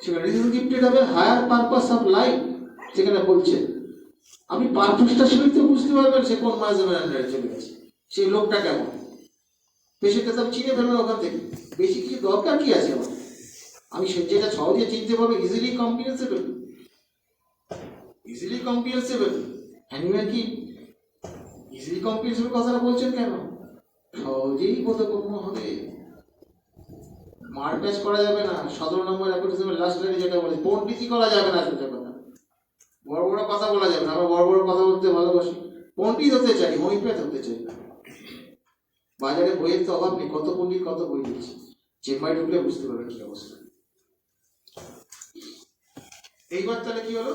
সেখানে রিজন গিফটেড হবে হায়ার পারপাস অফ লাইফ। সেখানে বলছে আপনি পারপাসটা শুনতে বুঝতে পারবেন সে কোন মাঝের আন্ডারে চলে গেছে, সেই লোকটা কেমন। পেশেন্টটা তো চিনে ফেলবেন ওখান থেকে, বেশি কিছু দরকার কি আছে আমার? আমি যেটা সহজে চিনতে পারবো, easily comprehensible, easily comprehensible. Animal কি ইজিলি কম্প্রিহেন্সিবল কথাটা বলছেন কেন? সহজেই বোধগম্য হবে, মার প্যাচ করা যাবে না। 17 নম্বর অ্যাপোলিজমের লাস্ট লাইনে যেটা বলে, পণ্ডিতই করা যাবে না, সোজা কথা। বড় বড় কথা বলা যাবে না। আমরা বড় বড় কথা বলতে ভালোবাসি, পণ্ডিত হতে চাই, হোমিওপ্যাথ হতে চাই না। বাজারে বইয়ের তো অভাব নেই, কত পণ্ডিত কত বই দিচ্ছে, চেম্বারে ঢুকলে বুঝতে পারবে কি অবস্থা। এইবার তাহলে কি হলো,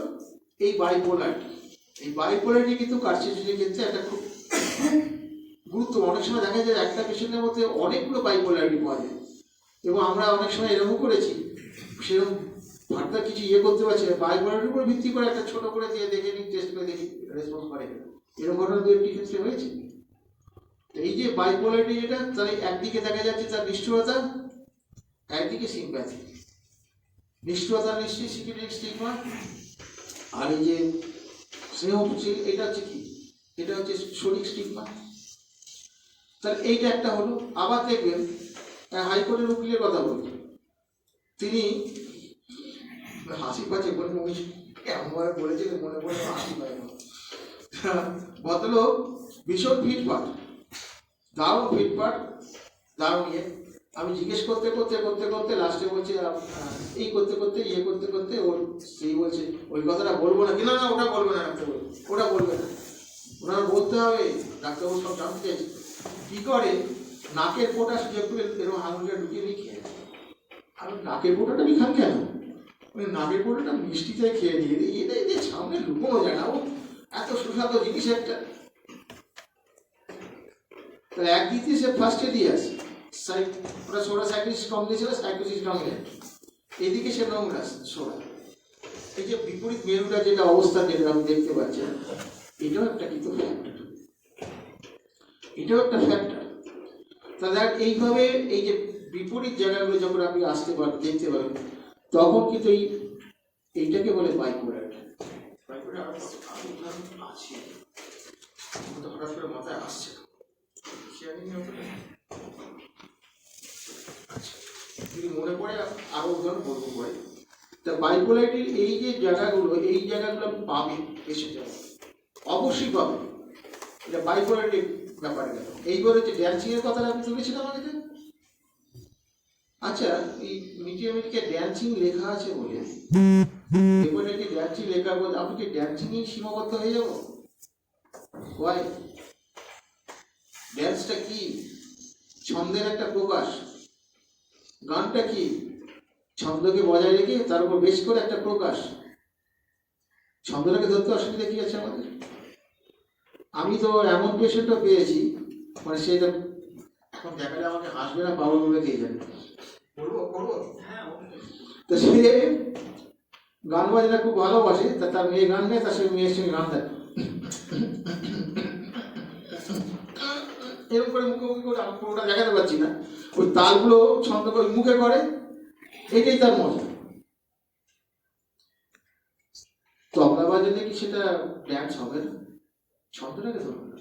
এই বাইপোলারিটি, এই বাইপোলারিটি কিন্তু কার্সিনোজেনের ক্ষেত্রে একটা খুব গুরুত্ব। অনেক সময় দেখা যায় একটা পেশেন্টের মধ্যে অনেকগুলো বাইপোলারিটি পাওয়া যায়, এবং আমরা অনেক সময় এরকম করেছি, সেরকম ফার্দার কিছু করতে পারছি না, বাইপোলারিটির উপর ভিত্তি করে একটা ছোট করে দিয়ে দেখে নিই, টেস্ট করে দেখি রেসপন্স করে। এরকম ঘটনা 2-1টি ক্ষেত্রে হয়েছে। এই যে বাইপোলারিটি, যেটা তাহলে একদিকে দেখা যাচ্ছে তার নিষ্ঠুরতা, একদিকে সিম্প্যাথি। নিষ্ঠুরতা নিশ্চয়ই সিকিউরিটি স্টিগমা, আর এই যে স্নেহ, এটা হচ্ছে কি, এটা হচ্ছে শরীর স্টিগমা। তাহলে এইটা একটা হলো। আবার দেখবেন হাইকোর্টের উকিলের কথা বলছি, তিনি হাসি পাচ্ছে বলে উনি এমনভাবে বলেছিলেন, মনে পড়ে হাসি পায় না। ভদ্রলোক ভীষণ ফিটফাট, দারুণ ফিটফাট, দারুণ ইয়ে। আমি জিজ্ঞেস করতে করতে করতে করতে লাস্টে বলছি, এই করতে করতে করতে করতে ওর সেই বলছে ওই কথাটা বলবো না, না ওটা বলবে না ডাক্তারবাবু, ওটা বলবে না, ওনার বলতে হবে। ডাক্তারবাবু সব জানতে চাইছে কি করে, নাকের পোটা সুযোগ করে এরকম আঙুলটা ঢুকিয়ে নিয়ে খেয়ে। আমি নাকের পোটাটা আমি খান কেন? ওই নাকের পোটাটা মিষ্টিতে খেয়ে দিয়ে দিই, এটাই যে সামনে লুকোনো যায় না, ও এত সুস্বাদু জিনিস একটা। তাহলে একদিক দিয়ে সে ফার্স্টে দিয়ে আসে, ওটা সোডা সাইক্লিস কম দিয়েছিল, সাইক্লিস ডমিনেন্ট, এদিকে সে নোংরা সোডা। এই যে বিপরীত মেরুটা যেটা অবস্থা, যেটা আমি দেখতে পাচ্ছি, এটাও একটা কিন্তু ফ্যাক্টর, এটাও একটা ফ্যাক্টর। তাহলে এইভাবে এই যে বিপরীত জায়গাগুলো যখন আপনি আসতে পারেন, দেখতে পারেন, তখন কিন্তু এইটাকে বলে বাইপোলারিটি। বাইপোলারিটি আছে, হঠাৎ করে মাথায় আসছে না, যদি মনে পড়ে আরো উদাহরণ বলবো পরে। তা বাইপোলারিটির এই যে জায়গাগুলো, এই জায়গাগুলো পাবেন এসে যাবে। অবশ্যই পাবে। এটা বাইপোলারিটি ব্যাপারে গেল। এইবার হচ্ছে ড্যান্সিং এর কথাটা আমি তুলেছিলাম আগে। আচ্ছা, এই মিডিয়ামিটকে ড্যান্সিং লেখা আছে বলে এবারে কি ড্যান্সিং লেখা বলে আমি কি ড্যান্সিং এ সীমাবদ্ধ হয়ে যাব? ওয়াই? ড্যান্সটা কি? ছন্দের একটা প্রকাশ। গানটা কি? ছন্দকে বজায় রেখে তার উপর বেশ করে একটা প্রকাশ। ছন্দটাকে ধরতে অসুবিধা কি আছে আমাদের? আমি তো এমন পেশেন্টও পেয়েছি, মানে সেটা এখন দেখালে আমাকে হাসবে না বাবা বলে কে জানে। করবো হ্যাঁ। তো সে গান বাজনা খুব ভালোবাসে, তা তার মেয়ে গান নেয়, তার সঙ্গে মেয়ের সঙ্গে গান দেয় এরকম করে মুখোমুখি করে। আমি পুরোটা দেখাতে পারছি না, ওই তালগুলো ছন্দ করে মুখে করে, এটাই তার মজা। তবলা বাজালে কি সেটা ড্যান্স হবে না? ছন্দটাকে ধরবে না,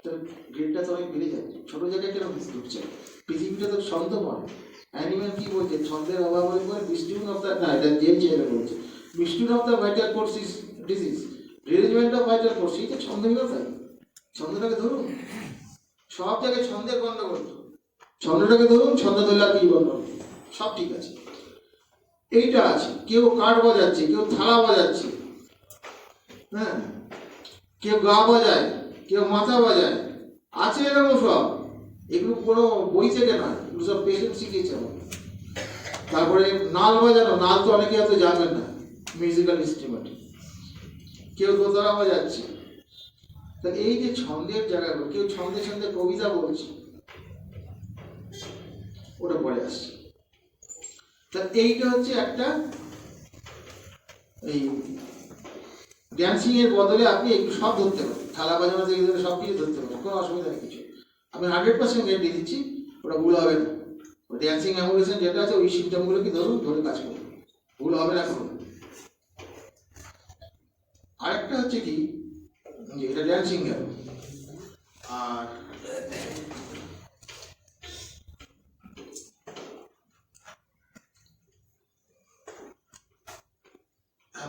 তো গ্রেডটা তো অনেক বেড়ে যায়। ছোট জায়গায় কেন ঢুকছে? পৃথিবীটা তো ছন্দময়। অ্যানিম্যাল কি বলছে? ছন্দের অভাব হয়ে পড়ে বিস্টুন অফ দ্য, না এটা জেমস চেয়ারে বলছে, বিস্টুন of the vital force is disease, releasement of vital force. এই তো ছন্দহীনতাই। ছন্দটাকে ধরুন। সব জায়গায় ছন্দের গন্ডগোল। ছন্দটাকে ধরুন, ছন্দ ধরলে আর কি গন্ডগোল? সব ঠিক আছে। এইটা আছে, কেউ কাঠ বাজাচ্ছে, কেউ থালা বাজাচ্ছে, হ্যাঁ, কেউ গা বাজায়, কেউ মাথা বাজায়, আছে এরকম সব। এগুলো কোনো বই থেকে নয়, এগুলো সব পেশেন্ট শিখিয়েছে আমাকে। তারপরে নাল বাজানো, নাল তো অনেকে হয়তো জানবেন না, মিউজিক্যাল ইনস্ট্রুমেন্ট। কেউ দোতারা বাজাচ্ছে। তা এই যে ছন্দের জায়গাগুলো, কেউ ছন্দে ছন্দে কবিতা বলছে, ওটা পরে আসছে। তা এইটা হচ্ছে একটা, এই ড্যান্সিং এর বদলে আপনি একটু সব ধরতে পারেন, থালা বাজানো থেকে ধরে সব কিছু ধরতে পারেন, কোনো অসুবিধা নেই কিছু। আমি 100% গ্যারেন্টি দিচ্ছি ওটা ভুল হবে না। ড্যান্সিং অ্যামোলেশন যেটা আছে ওই সিমটমগুলো কি ধরুন, ধরে কাজ করুন, ভুল হবে না কোনো। আরেকটা হচ্ছে কি, যে এটা ড্যান্সিং গেল, আর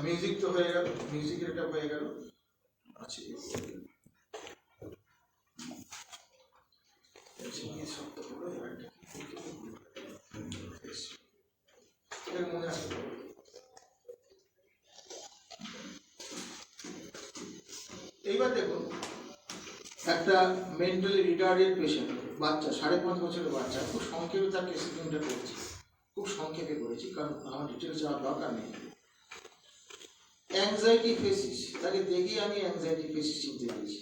মিউজিক তো হয়ে গেল, মিউজিকের এটা হয়ে গেল। আচ্ছা, মনে আসবে। এইবার দেখুন, একটা মেন্টালি রিটার্ডেড পেশেন্ট, বাচ্চা, 5.5 বছরের বাচ্চা, খুব সংক্ষেপে তার কেসিংটা করছি, খুব সংক্ষেপে করেছি কারণ আমার ডিটেলস যাওয়ার দরকার নেই। অ্যাংজাইটি ফেসিস, তাকে দেখে আমি অ্যাংজাইটি ফেসিস চিনতে পেরেছি।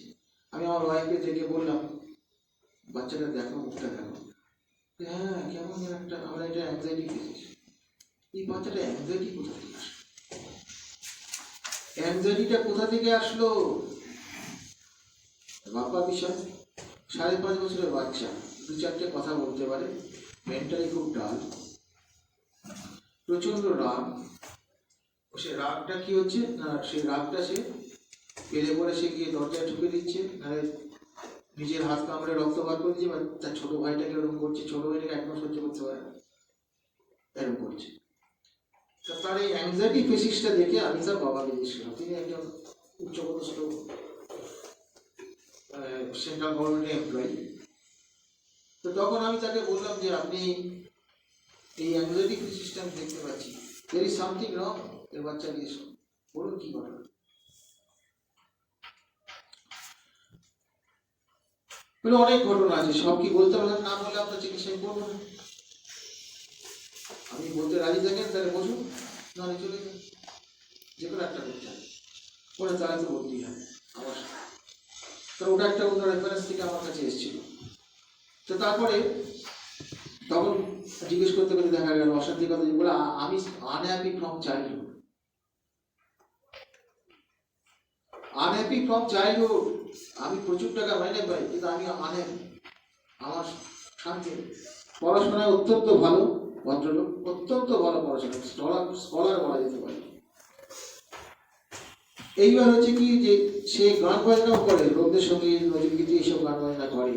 আমি আমার ওয়াইফকে দেখে বললাম, বাচ্চাটা দেখো, মুখটা দেখো, হ্যাঁ কেমন যেন একটা, আমরা এটা অ্যাংজাইটি ফেসিস। এই বাচ্চাটা অ্যাংজাইটি কোথা থেকে আসলো? অ্যাংজাইটিটা কোথা থেকে আসলো? বাপ্পা বিষয়, 5.5 বছরের বাচ্চা, 2-4টে কথা বলতে পারে, মেন্টালি খুব ডাল, প্রচন্ড রাগ। সে রাগটা কি হচ্ছে না, সেই রাগটা সে পেলে পরে সে গিয়ে দরজায় ঢুকে দিচ্ছে, নাহলে নিজের হাত কামড়ে রক্ত বার করে দিচ্ছে, বা তার ছোট ভাইটাকে ওরকম করছে, ছোট ভাইটাকে একদম সহ্য করতে পারে না, এরকম করছে। তা তার এই অ্যাংজাইটি ফেসিসটা দেখে আমি তার বাবাকে জিজ্ঞেস, তিনি একজন উচ্চপদস্থ সেন্ট্রাল গভর্নমেন্টের এমপ্লয়ি। তো তখন আমি তাকে বললাম যে আপনি এই অ্যাংজাইটি ফেসিসটা আমি দেখতে পাচ্ছি, দেয়ার ইজ সামথিং রং। এর বাচ্চা জিজ্ঞেস বলুন কি ঘটনা। বলে অনেক ঘটনা আছে, সব কি বলতে পারলাম, না বলে আপনার চিকিৎসাই করবো না। আপনি বলতে রাজি থাকেন তাহলে বসুন, নাহলে চলে যান, যে কোনো একটা করতে হবে। ওরা তারা তো বলতেই হবে আমার, তো ওটা একটা অন্য রেফারেন্স থেকে আমার কাছে এসেছিল। তো তারপরে তখন জিজ্ঞেস করতে করতে দেখা গেল অশান্তি কথা, যে বলে আমি unhappy from childhood. Unhappy from childhood, আমি প্রচুর টাকা মাইনে পাই কিন্তু আমি আনহ্যাপি, আমার শান্তি নেই। পড়াশোনায় অত্যন্ত ভালো ভদ্রলোক, অত্যন্ত ভালো পড়াশোনা, স্কলার বলা যেতে পারে। এইবার হচ্ছে কি, যে সে গান বাজনাও করে, রবীন্দ্রসঙ্গীত, নজরুলগীতি এইসব গান বাজনা করে।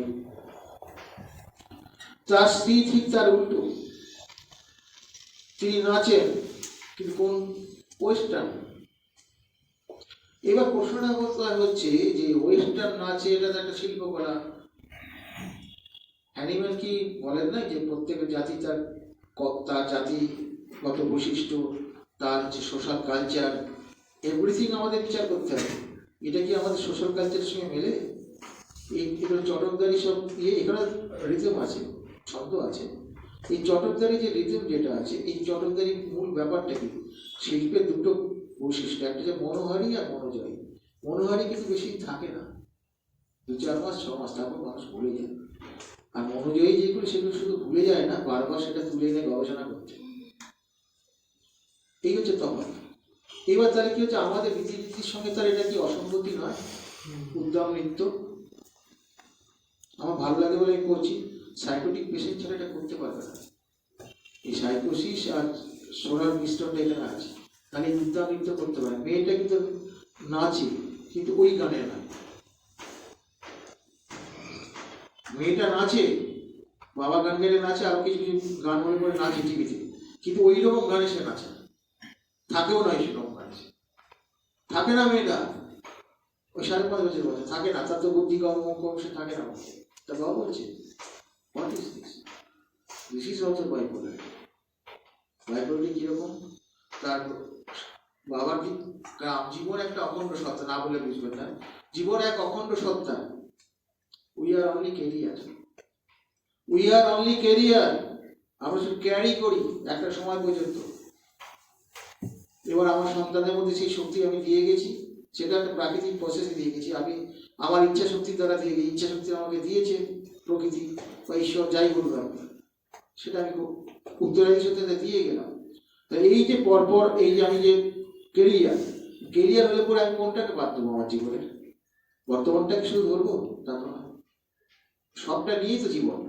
তার স্ত্রী ঠিক তার উল্টো, তিনি নাচেন কিন্তু কোন ওয়েস্টার্ন। এবার প্রশ্নটা হচ্ছে যে ওয়েস্টার্ন নাচে এটা তো একটা শিল্পকলা। অ্যানিম্যাল কি বলেন না যে প্রত্যেক জাতি তার জাতিগত বৈশিষ্ট্য, তার হচ্ছে সোশ্যাল কালচার, এভরিথিং আমাদের বিচার করতে হবে। এটা কি আমাদের সোশ্যাল কালচারের সঙ্গে মেলে? এগুলো চটকদারি সব এখানে রিদম আছে, ছন্দ আছে। এই চটকদারি যে রিদম যেটা আছে, এই চটকদারির মূল ব্যাপারটা কি? শিল্পের দুটো বৈশিষ্ট্য, একটা যে মনোহারি আর মনোজয়ী। মনোহারি কিন্তু বেশি থাকে না, 2-4 মাস 6 মাস, তারপর মানুষ ভুলে যায়। আর মনোজয়ী যেগুলো সেগুলো শুধু ভুলে যায় না, বারবার সেটা তুলে এনে গবেষণা করছে। এই হচ্ছে তফাৎ। এবার তাহলে কি হচ্ছে, আমাদের রীতিনীতির সঙ্গে তার এটা কি অসঙ্গতি নয়? উদ্যম নৃত্য আমার ভালো লাগে বলে আমি করছি, সাইকোটিক পেশেন্ট ছাড়া এটা করতে পারবে না। এই সাইকোসিস আর সোনার মিশ্রণটা এখানে আছে, তাহলে উদ্যম নৃত্য করতে পারে। মেয়েটা কিন্তু নাচে, কিন্তু ওই গানে না। মেয়েটা নাচে, বাবা গান গেলে নাচে, আরো কিছু কিছু গান মনে করে নাচে টিভিতে, কিন্তু ওই রকম গানে সে নাচে না, থাকেও না সেরকম গানে থাকে না। মেয়েটা ওই 5.5 বছর বয়সে থাকে না, তার তো বুদ্ধি কম কম সে থাকে না। তা বাবা বলছে what is this, this is also bipolarity. Bipolarity কিরকম? তার বাবার জীবন একটা অখণ্ড সত্তা, না বলে বুঝবেন না, জীবন এক অখণ্ড সত্তা। We are only career, we are only career. আমরা শুধু ক্যারি করি একটা সময় পর্যন্ত। এবার আমার সন্তানের মধ্যে সেই শক্তি আমি দিয়ে গেছি, সেটা একটা প্রাকৃতিক প্রসেসে দিয়ে গেছি। আমি আমার ইচ্ছা শক্তির দ্বারা দিয়ে গেছি, ইচ্ছা শক্তি আমাকে দিয়েছে প্রকৃতি বা ঈশ্বর, যাই বলুন আপনি, সেটা আমি উত্তরাধিকার দিয়ে গেলাম। তাই এই যে পরপর এই যে আমি যে ক্যারিয়ার, ক্যারিয়ার হলে পরে আমি কোনটাকে বাদ দেবো আমার জীবনের? বর্তমানটাকে শুধু ধরবো তা তো না, সবটা নিয়েই তো জীবন।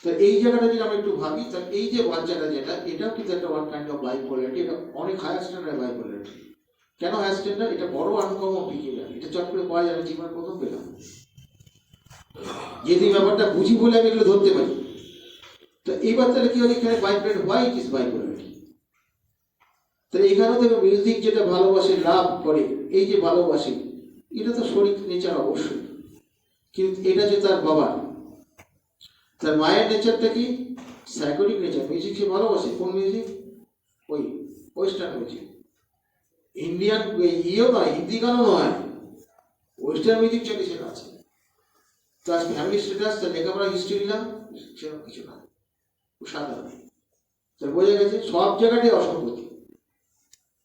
তা এই জায়গাটা যদি আমরা একটু ভাবি, তাহলে এই যে বাচ্চাটা যেটা, এটাও কিন্তু একটা ওয়ান কাইন্ড অফ বাইপোলারিটি। এটা অনেক হায়ার স্ট্যান্ডার্ড বাইপোলারিটি। কেন হায়ার স্ট্যান্ডার্ড? এটা বড় আনকমন বিহেভিয়ার, এটা চট করে পাওয়া যাবে জীবনে প্রথম পেলাম। যদি ব্যাপারটা বুঝি বলে আমি এগুলো ধরতে পারি। তো এইবার তাহলে কি হলো এখানে বাইপোলারিটি, হোয়াই ইট ইজ বাইপোলারিটি? তাহলে এখানেও দেখো মিউজিক যেটা ভালোবাসে লাভ করে, এই যে ভালোবাসে, এটা তো শরীর নেচার অবশ্যই, কিন্তু এটা যে তার বাবা, তার মায়ের নেচারটা কি? Psychotic nature. মিউজিক সে ভালোবাসে। কোন মিউজিক? ওই ওয়েস্টার্ন মিউজিক। ইন্ডিয়ান ইয়েও নয়, হিন্দি গানও নয়, ওয়েস্টার্ন মিউজিক চলে সেটা আছে। তার ফ্যামিলি স্ট্যাটাস, তার লেখাপড়া হিস্ট্রি নিলাম, সেরকম কিছু না, সাধারণ। তার বোঝা গেছে সব জায়গাটাই অসঙ্গতি,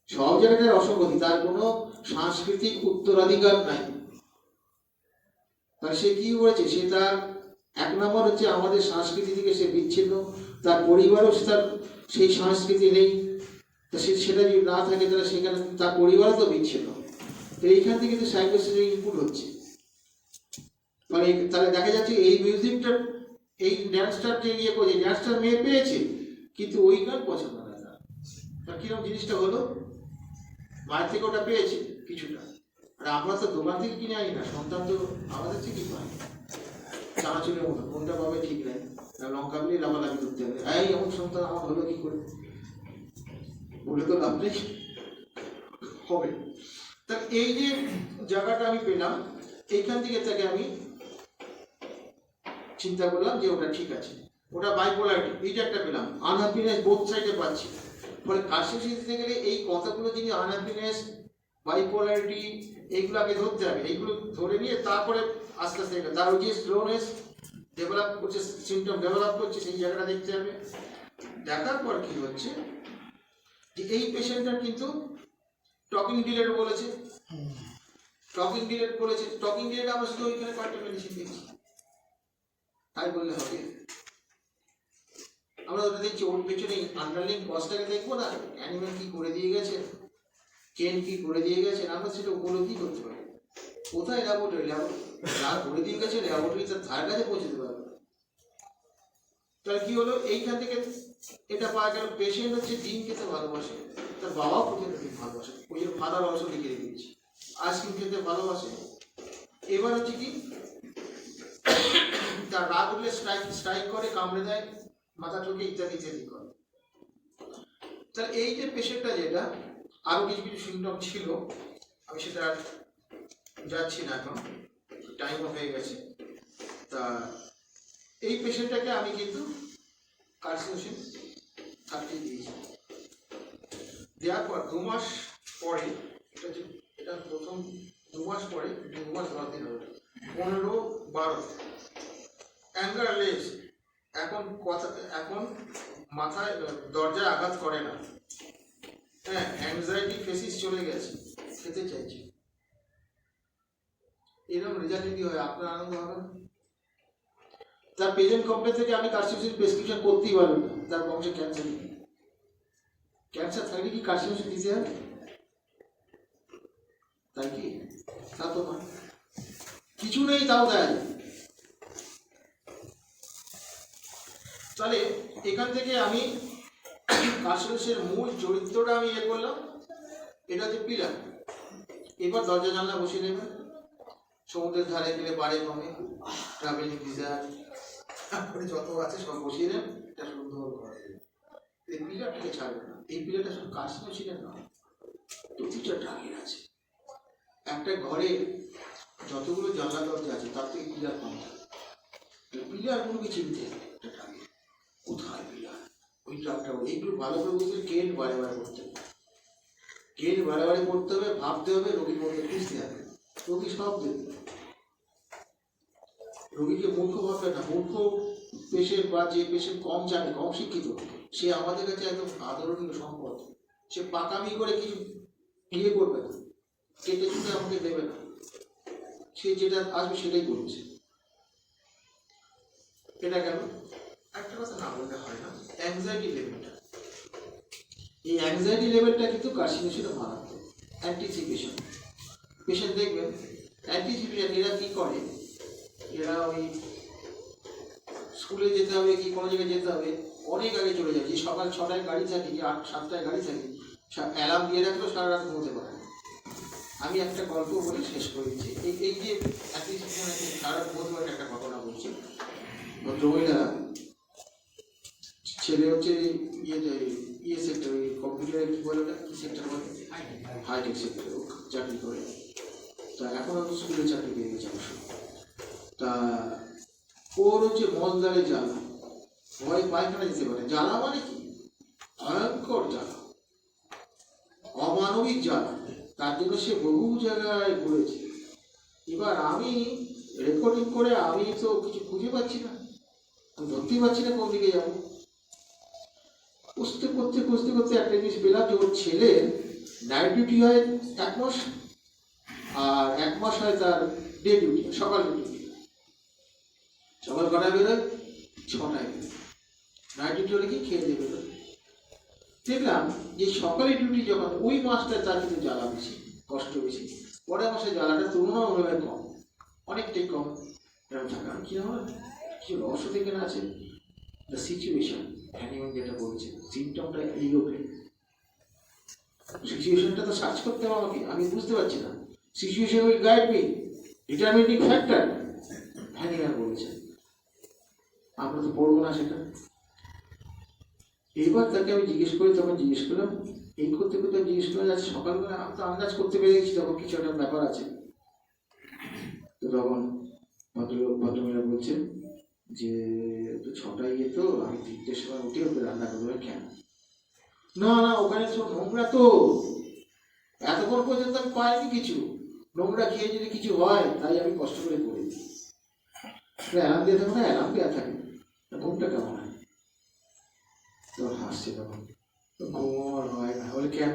সব জায়গাটাই অসঙ্গতি, তার কোনো সাংস্কৃতিক উত্তরাধিকার নাই। তার সে কি করেছে? সে তার এক নম্বর হচ্ছে আমাদের সংস্কৃতি থেকে সে বিচ্ছিন্ন, তার পরিবারও তার সেই সংস্কৃতি নেই। তা সেটা যদি না থাকে তাহলে সেখানে তার পরিবারও তো বিচ্ছিন্ন। তো এইখান থেকে তো সাইকোসিসের ইনপুট হচ্ছে। মানে তাহলে দেখা যাচ্ছে এই মিউজিকটা, এই ড্যান্সটার যে ইয়ে করছে, ড্যান্সটার মেয়ে পেয়েছে, কিন্তু ওই গান পছন্দ না তার। কিরকম জিনিসটা হলো, মায়ের থেকে ওটা পেয়েছে কিছুটা, আর আমরা তো দোকান থেকে কিনে আনি না, সন্তান তো আমাদের থেকেই পাই। চানাচুরের মতো কোনটা পাবে ঠিক নাই, লঙ্কা বলে লাফালাফি করতে হবে, এই এমন সন্তান আমার হলো কি করে, বলে তো লাভ নেই, হবে। তা এই যে জায়গাটা আমি পেলাম, এইখান থেকে তাকে আমি চিন্তা করলাম যে ওটা ঠিক আছে, ওটা বাইপোলারিটি, এইটা একটা পেলাম। আনহ্যাপিনেস বোথ সাইডে পাচ্ছি। ফলে কাশি শিখতে গেলে এই কথাগুলো যিনি আনহ্যাপিনেস, বাইপোলারিটি, এইগুলো আগে ধরতে হবে। এইগুলো ধরে নিয়ে তারপরে আস্তে আস্তে তার ওই যে স্লোনেস ডেভেলপ করছে, সিমটম ডেভেলপ করছে, সেই জায়গাটা দেখতে হবে। দেখার পর কি হচ্ছে যে এই পেশেন্টটার কিন্তু টকিং ডিলেট বলেছে, টকিং ডিলেট বলেছে। টকিং ডিলেট আমরা শুধু ওইখানে কয়েকটা মেডিসিন দিচ্ছি, তাই বললে হবে? আমরা ওটা দেখছি, ওর পেছনে আন্ডারলাইন কজটাকে দেখবো না, অ্যানিমেল কি করে দিয়ে গেছে, চেন কি করে দিয়ে গেছে, আমরা সেটা উপলব্ধি করতে পারি। কোথায় ল্যাবরেটরি, যা করে দিয়ে গেছে ল্যাবরেটরি তার ধার কাছে পৌঁছতে পারবে। তাহলে কি হলো, এইখান থেকে এটা পাওয়া গেল পেশেন্ট হচ্ছে ডিম খেতে ভালোবাসে, তার বাবাও প্রচন্ড ডিম ভালোবাসে, ওই জন্য ফাদার অলসো লিখে রেখেছি, আইসক্রিম খেতে ভালোবাসে। এবার হচ্ছে কি, তার রাগ উঠলে স্ট্রাইক করে, কামড়ে দেয়, মাথা ঠোকে, ইত্যাদি ইত্যাদি করে। তাহলে এই যে পেশেন্টটা যেটা, আরো কিছু কিছু সিমটম ছিল, আমি সেটা আর যাচ্ছি না, এখন টাইম হয়ে গেছে। তা এই পেশেন্টটাকে আমি কিন্তু কার্সিনোসিন থাকতে দিয়েছি। দেওয়ার পর 2 মাস পরে, এটা প্রথম 2 মাস পরে, 2 মাস ধরাতে হবে, 15-12 অ্যাঙ্গারলেস, এখন মাথায় দরজায় আঘাত করে না, হ্যাঁ, অ্যাংজাইটি ফেসিস চলে গেছে, খেতে চাইছে। এরকম রেজাল্ট যদি হয় আপনার আনন্দ হবে না? তার প্রেজেন্ট কমপ্লেন থেকে আমি কার্সিনোসিন প্রেসক্রিপশন করতেই পারবেন না, তার বংশে ক্যান্সার নেই। ক্যান্সার থাকলে কি কার্সিনোসিন দিতে হবে? তাই কি? তা তো নয়, কিছু নেই তাও দেয়। তাহলে এখান থেকে আমি কার্সিনোসিনের মূল চরিত্রটা আমি করলাম, এটা হচ্ছে পিলার। এবার দরজা জানলা বসিয়ে নেবেন, সমুদ্রের ধারে গেলে বাড়ি কমে, ট্রাভেলিং ভিসা যত আছে সব বসিয়ে দেন, এটা সুন্দর করে এই পিলারটাকে ছাড়বে না। এই পিলারটা শুধু কার্সিনোসিনের নয়, প্রতিটা ড্রাগের আছে। একটা ঘরে যতগুলো জানলা দরজা আছে তার থেকে পিলার কম থাকে। পিলারগুলোকে চিনতে হবে, একটা ড্রাগে কোথায় পিলার, ওই ড্রাগটা এইগুলো ভালো করে বুঝতে কেন বারে বারে করতে হবে, কেন বারে বারে করতে হবে, ভাবতে হবে, রোগীর মধ্যে খুঁজতে হবে। রোগী সব দেবে, রোগীকে মূর্খ ভাববে না। মূর্খ পেশেন্ট বা যে পেশেন্ট কম জানে, কম শিক্ষিত, সে আমাদের কাছে একদম আদরণীয় সম্পদ। সে পাকামি করে কিছু ইয়ে করবে না, কেটে চুটে আমাকে দেবে না, সে যেটা আসবে সেটাই বলছে। এটা গেল। একটা কথা না বললে হয় না, অ্যাংজাইটি লেভেলটা, এই অ্যাংজাইটি লেভেলটা কিন্তু কার্সিনোসিনে মারাত্মক। অ্যান্টিসিপেশন, পেশেন্ট দেখবেন অ্যান্টিসিপেশন, এরা কি করে, এরা ওই স্কুলে যেতে হবে কি কোনো জায়গায় যেতে হবে, অনেক আগে চলে যায়। যে সকাল 6টায় গাড়ি থাকে, কি 8-7টায় গাড়ি থাকে, অ্যালার্ম দিয়ে রাখলেও সারা রাত ঘুমোতে পারে না। আমি একটা গল্প বলে শেষ করে দিচ্ছি। এই যে অ্যান্টিসিপেশন সারা রাত ঘুমোতে পারে, একটা ঘটনা বলছি। ভদ্রমহিলা, ছেলে হচ্ছে ইয়ে সেক্টর, ওই কম্পিউটারে কি বলে ওটা, কি সেক্টর বলে, হাইটেক সেক্টরে চাকরি করে। তা এখন আমি স্কুলে চাকরি পেয়ে গেছি অবশ্য। তা ওর হচ্ছে মলদারে জ্বালা, ভয় পায়খানা যেতে পারে। জ্বালা মানে কি, ভয়ঙ্কর জ্বালা, অমানবিক জ্বালা। তার জন্য সে বহু জায়গায় ঘুরেছে। এবার আমি রেকর্ডিং করে আমি তো কিছু খুঁজে পাচ্ছি না, আমি ধরতেই পারছি না কোন দিকে যাবো। খুঁজতে করতে একটা জিনিস পেলাম যে ওর ছেলে নাইট ডিউটি হয় 1 মাস, আর 1 মাস হয় তার ডে ডিউটি, সকাল ডিউটি। সকাল কটায় বেরোয়, 6টায় বেরোয়। নাইট ডিউটি হলে কি খেয়ে দিয়ে বেরোয়। দেখলাম যে সকালে ডিউটি যখন, ওই মাসটা তার কিন্তু জ্বালা বেশি, কষ্ট বেশি। পরের মাসে জ্বালাটা তুলনামূলকভাবে কম, অনেকটাই কম। এরকম থাকা কি হয়, কিছু রহস্য থেকে না আছে। দ্য সিচুয়েশন, হ্যানিম্যান যেটা বলছে, সিমটমটা এই ওকে, সিচুয়েশনটা তো সার্চ করতে হবে আমাকে, আমি বুঝতে পারছি না। Situation will guide me, determining factor, Hahnemann বলেছে। আমরা তো পড়বো না সেটা। এবার তাকে আমি জিজ্ঞেস করি, তখন জিজ্ঞেস করলাম, এই করতে করতে আমি জিজ্ঞেস করলাম, আজ সকালবেলা আমি তো আন্দাজ করতে পেরে গেছি তখন কিছু একটা ব্যাপার আছে। তো তখন ভদ্রমেয়েরা বলছে যে 6টায় গিয়ে তো আমি 3টের সময় উঠে ওকে রান্না করবে। কেন? না না, ওখানে সব নোংরা, তো এতক্ষণ পর্যন্ত আমি পাইনি কিছু, নোংরা খেয়ে যদি কিছু হয় তাই আমি কষ্ট করে করি। অ্যালার্ম দিয়ে থাকো না, অ্যালার্ম দেওয়া থাকে, ঘুমটা কেমন হয়? তো হাসছে তখন, ঘুম হয় না। বলে কেন?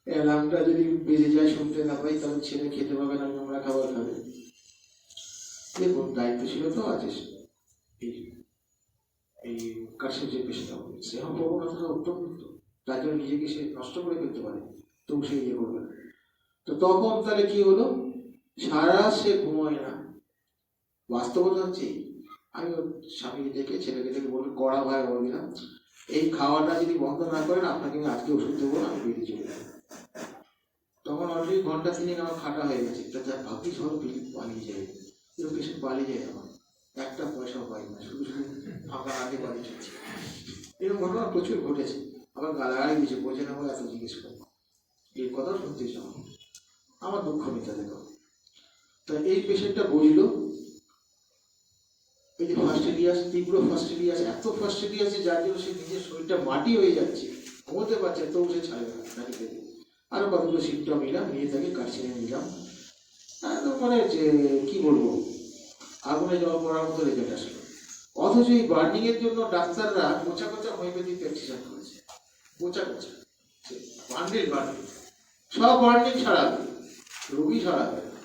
অ্যালার্মটা যদি বেজে যায়, শুনতে না পাই, তাহলে ছেলে খেতে পাবে না, নোংরা খাবার খাবে। দেখুন, দায়িত্বশীল তো আছে এই কাশের যে পেশাটা, সে প্রবণতাটা অত্যন্ত, তার জন্য নিজেকে সে নষ্ট করে ফেলতে পারে, তবু সে ইয়ে করবে না। তো তখন তাহলে কি হলো, সারা সে ঘুমোয় না। বাস্তবতা হচ্ছে, আমি ওর স্বামীকে ডেকে, ছেলেকে ডেকে বলি, কড়া ভাই বলি না, এই খাওয়াটা যদি বন্ধ না করেন আপনাকে আমি আজকে ওষুধ দেবো না, আমি বেরিয়ে চলে যাবো। তখন অলরেডি ঘন্টা 3 আমার খাটা হয়ে গেছে। তা যা ভাবি সব পালিয়ে যায়, এরকম পেশেন্ট পালিয়ে যায় আমার, একটা পয়সাও পাই না, শুধু শুধু ফাঁকা আগে বাড়ি চলছে। এরকম ঘটনা প্রচুর ঘটেছে। আবার গালাগালি দিয়েছে, বোঝে না বলে এত জিজ্ঞেস করে, এই কথা শুনতে চাও। আমার দুঃখ মেটাতে দাও। তা এই পেশেন্টটা বললো এই যে ফাস্টেরিয়াস, তীব্র ফাস্টেরিয়াস, এত ফাস্টেরিয়াস যার জন্য সে নিজের শরীরটা মাটি হয়ে যাচ্ছে, ঘুমোতে পারছে, তবু সে ছাড়ে না নাকি থেকে। আরো কতগুলো সিমটম নিলাম, নিয়ে তাকে কাশিয়ে নিলাম। একদম মানে যে কি বলবো, আগুনে জল পড়ার মতো রেজাল্ট আসলো। অথচ এই বার্নিং এর জন্য ডাক্তাররা কোচা কোচা হোমিওপ্যাথি প্রেসক্রিপশন করেছে, কোচা কোচা বান্ডিল বান্ডিল, সব বার্নিং ছাড়াবে, রোগী ছাড়াবে না,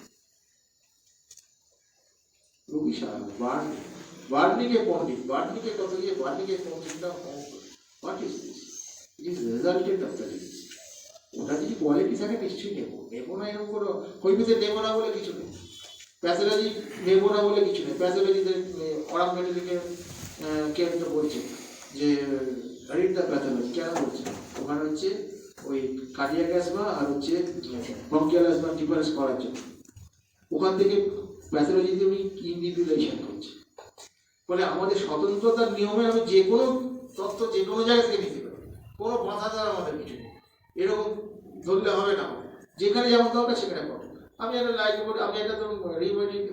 রোগী ছাড়াবে। বার্নিংয়ে পণ্ডিত, বার্নিংয়ে কত গিয়ে বার্নিংয়ে পণ্ডিতটা what is this? It is resultant of the disease. ওটা যদি কোয়ালিটি থাকে নিশ্চয়ই নেবো না, এরকম কোনো হোমিওপ্যাথি নেবো না বলে কিছু নেই, প্যাথোলজি নেবো না বলে কিছু নেই। প্যাথোলজিতে অরাম মেডিকে কে একটা বলছে যে রিড দ্য প্যাথোলজি, কেন বলছে? ওখানে হচ্ছে ওই কার্ডিয়াক অ্যাজমা আর হচ্ছে ব্রঙ্কিয়াল অ্যাজমা ডিফারেন্স করার জন্য ওখান থেকে প্যাথোলজিতে উনি ইন্ডিভিজুয়ালাইজেশন করছে। ফলে আমাদের স্বতন্ত্রতার নিয়মে আমি যে কোনো তথ্য যে কোনো জায়গা থেকে নিতে পারি, কোনো বাধা দেওয়ার আমাদের কিছু নেই। এরকম ধরলে হবে না, যেখানে যেমন দরকার সেখানে পাবো। আমি একটা লাইকোপোডিয়াম, আমি একটা রিউমেটিক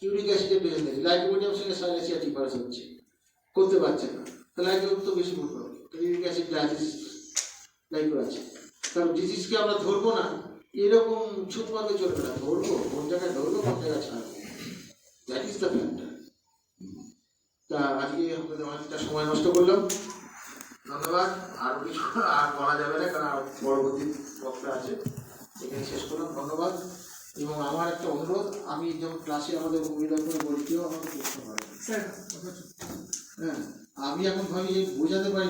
ইউরিক অ্যাসিডের পেশেন্ট দেখি, লাইকোপোডিয়াম সঙ্গে সাইলেসিয়া ডিফারেন্স হচ্ছে, করতে পারছে না, তাহলে লাইকোপোডিয়াম তো বেশি ভুল করবে, ইউরিক অ্যাসিড ডায়ালিসিস লাইকো আছে। কারণ ডিজিজকে আমরা ধরবো না, এরকম ছুট মারলে চলবে না, ধরবো কোন জায়গায় ধরবো কোন জায়গায় ছাড়বো, দ্যাট ইজ দ্য ফ্যাক্টর। তা আজকে আপনাদের অনেকটা সময় নষ্ট করলাম, ধন্যবাদ। আরও কিছু আর বলা যাবে না, কারণ আর পরবর্তী বক্তা আছে, এখানে শেষ করলাম, ধন্যবাদ। এবং আমার একটা অনুরোধ, আমি যখন ক্লাসে আমাদের অভিধান করে বলি, কেউ আমাকে প্রশ্ন করে, হ্যাঁ আমি এখন ভাবি যে বোঝাতে পারি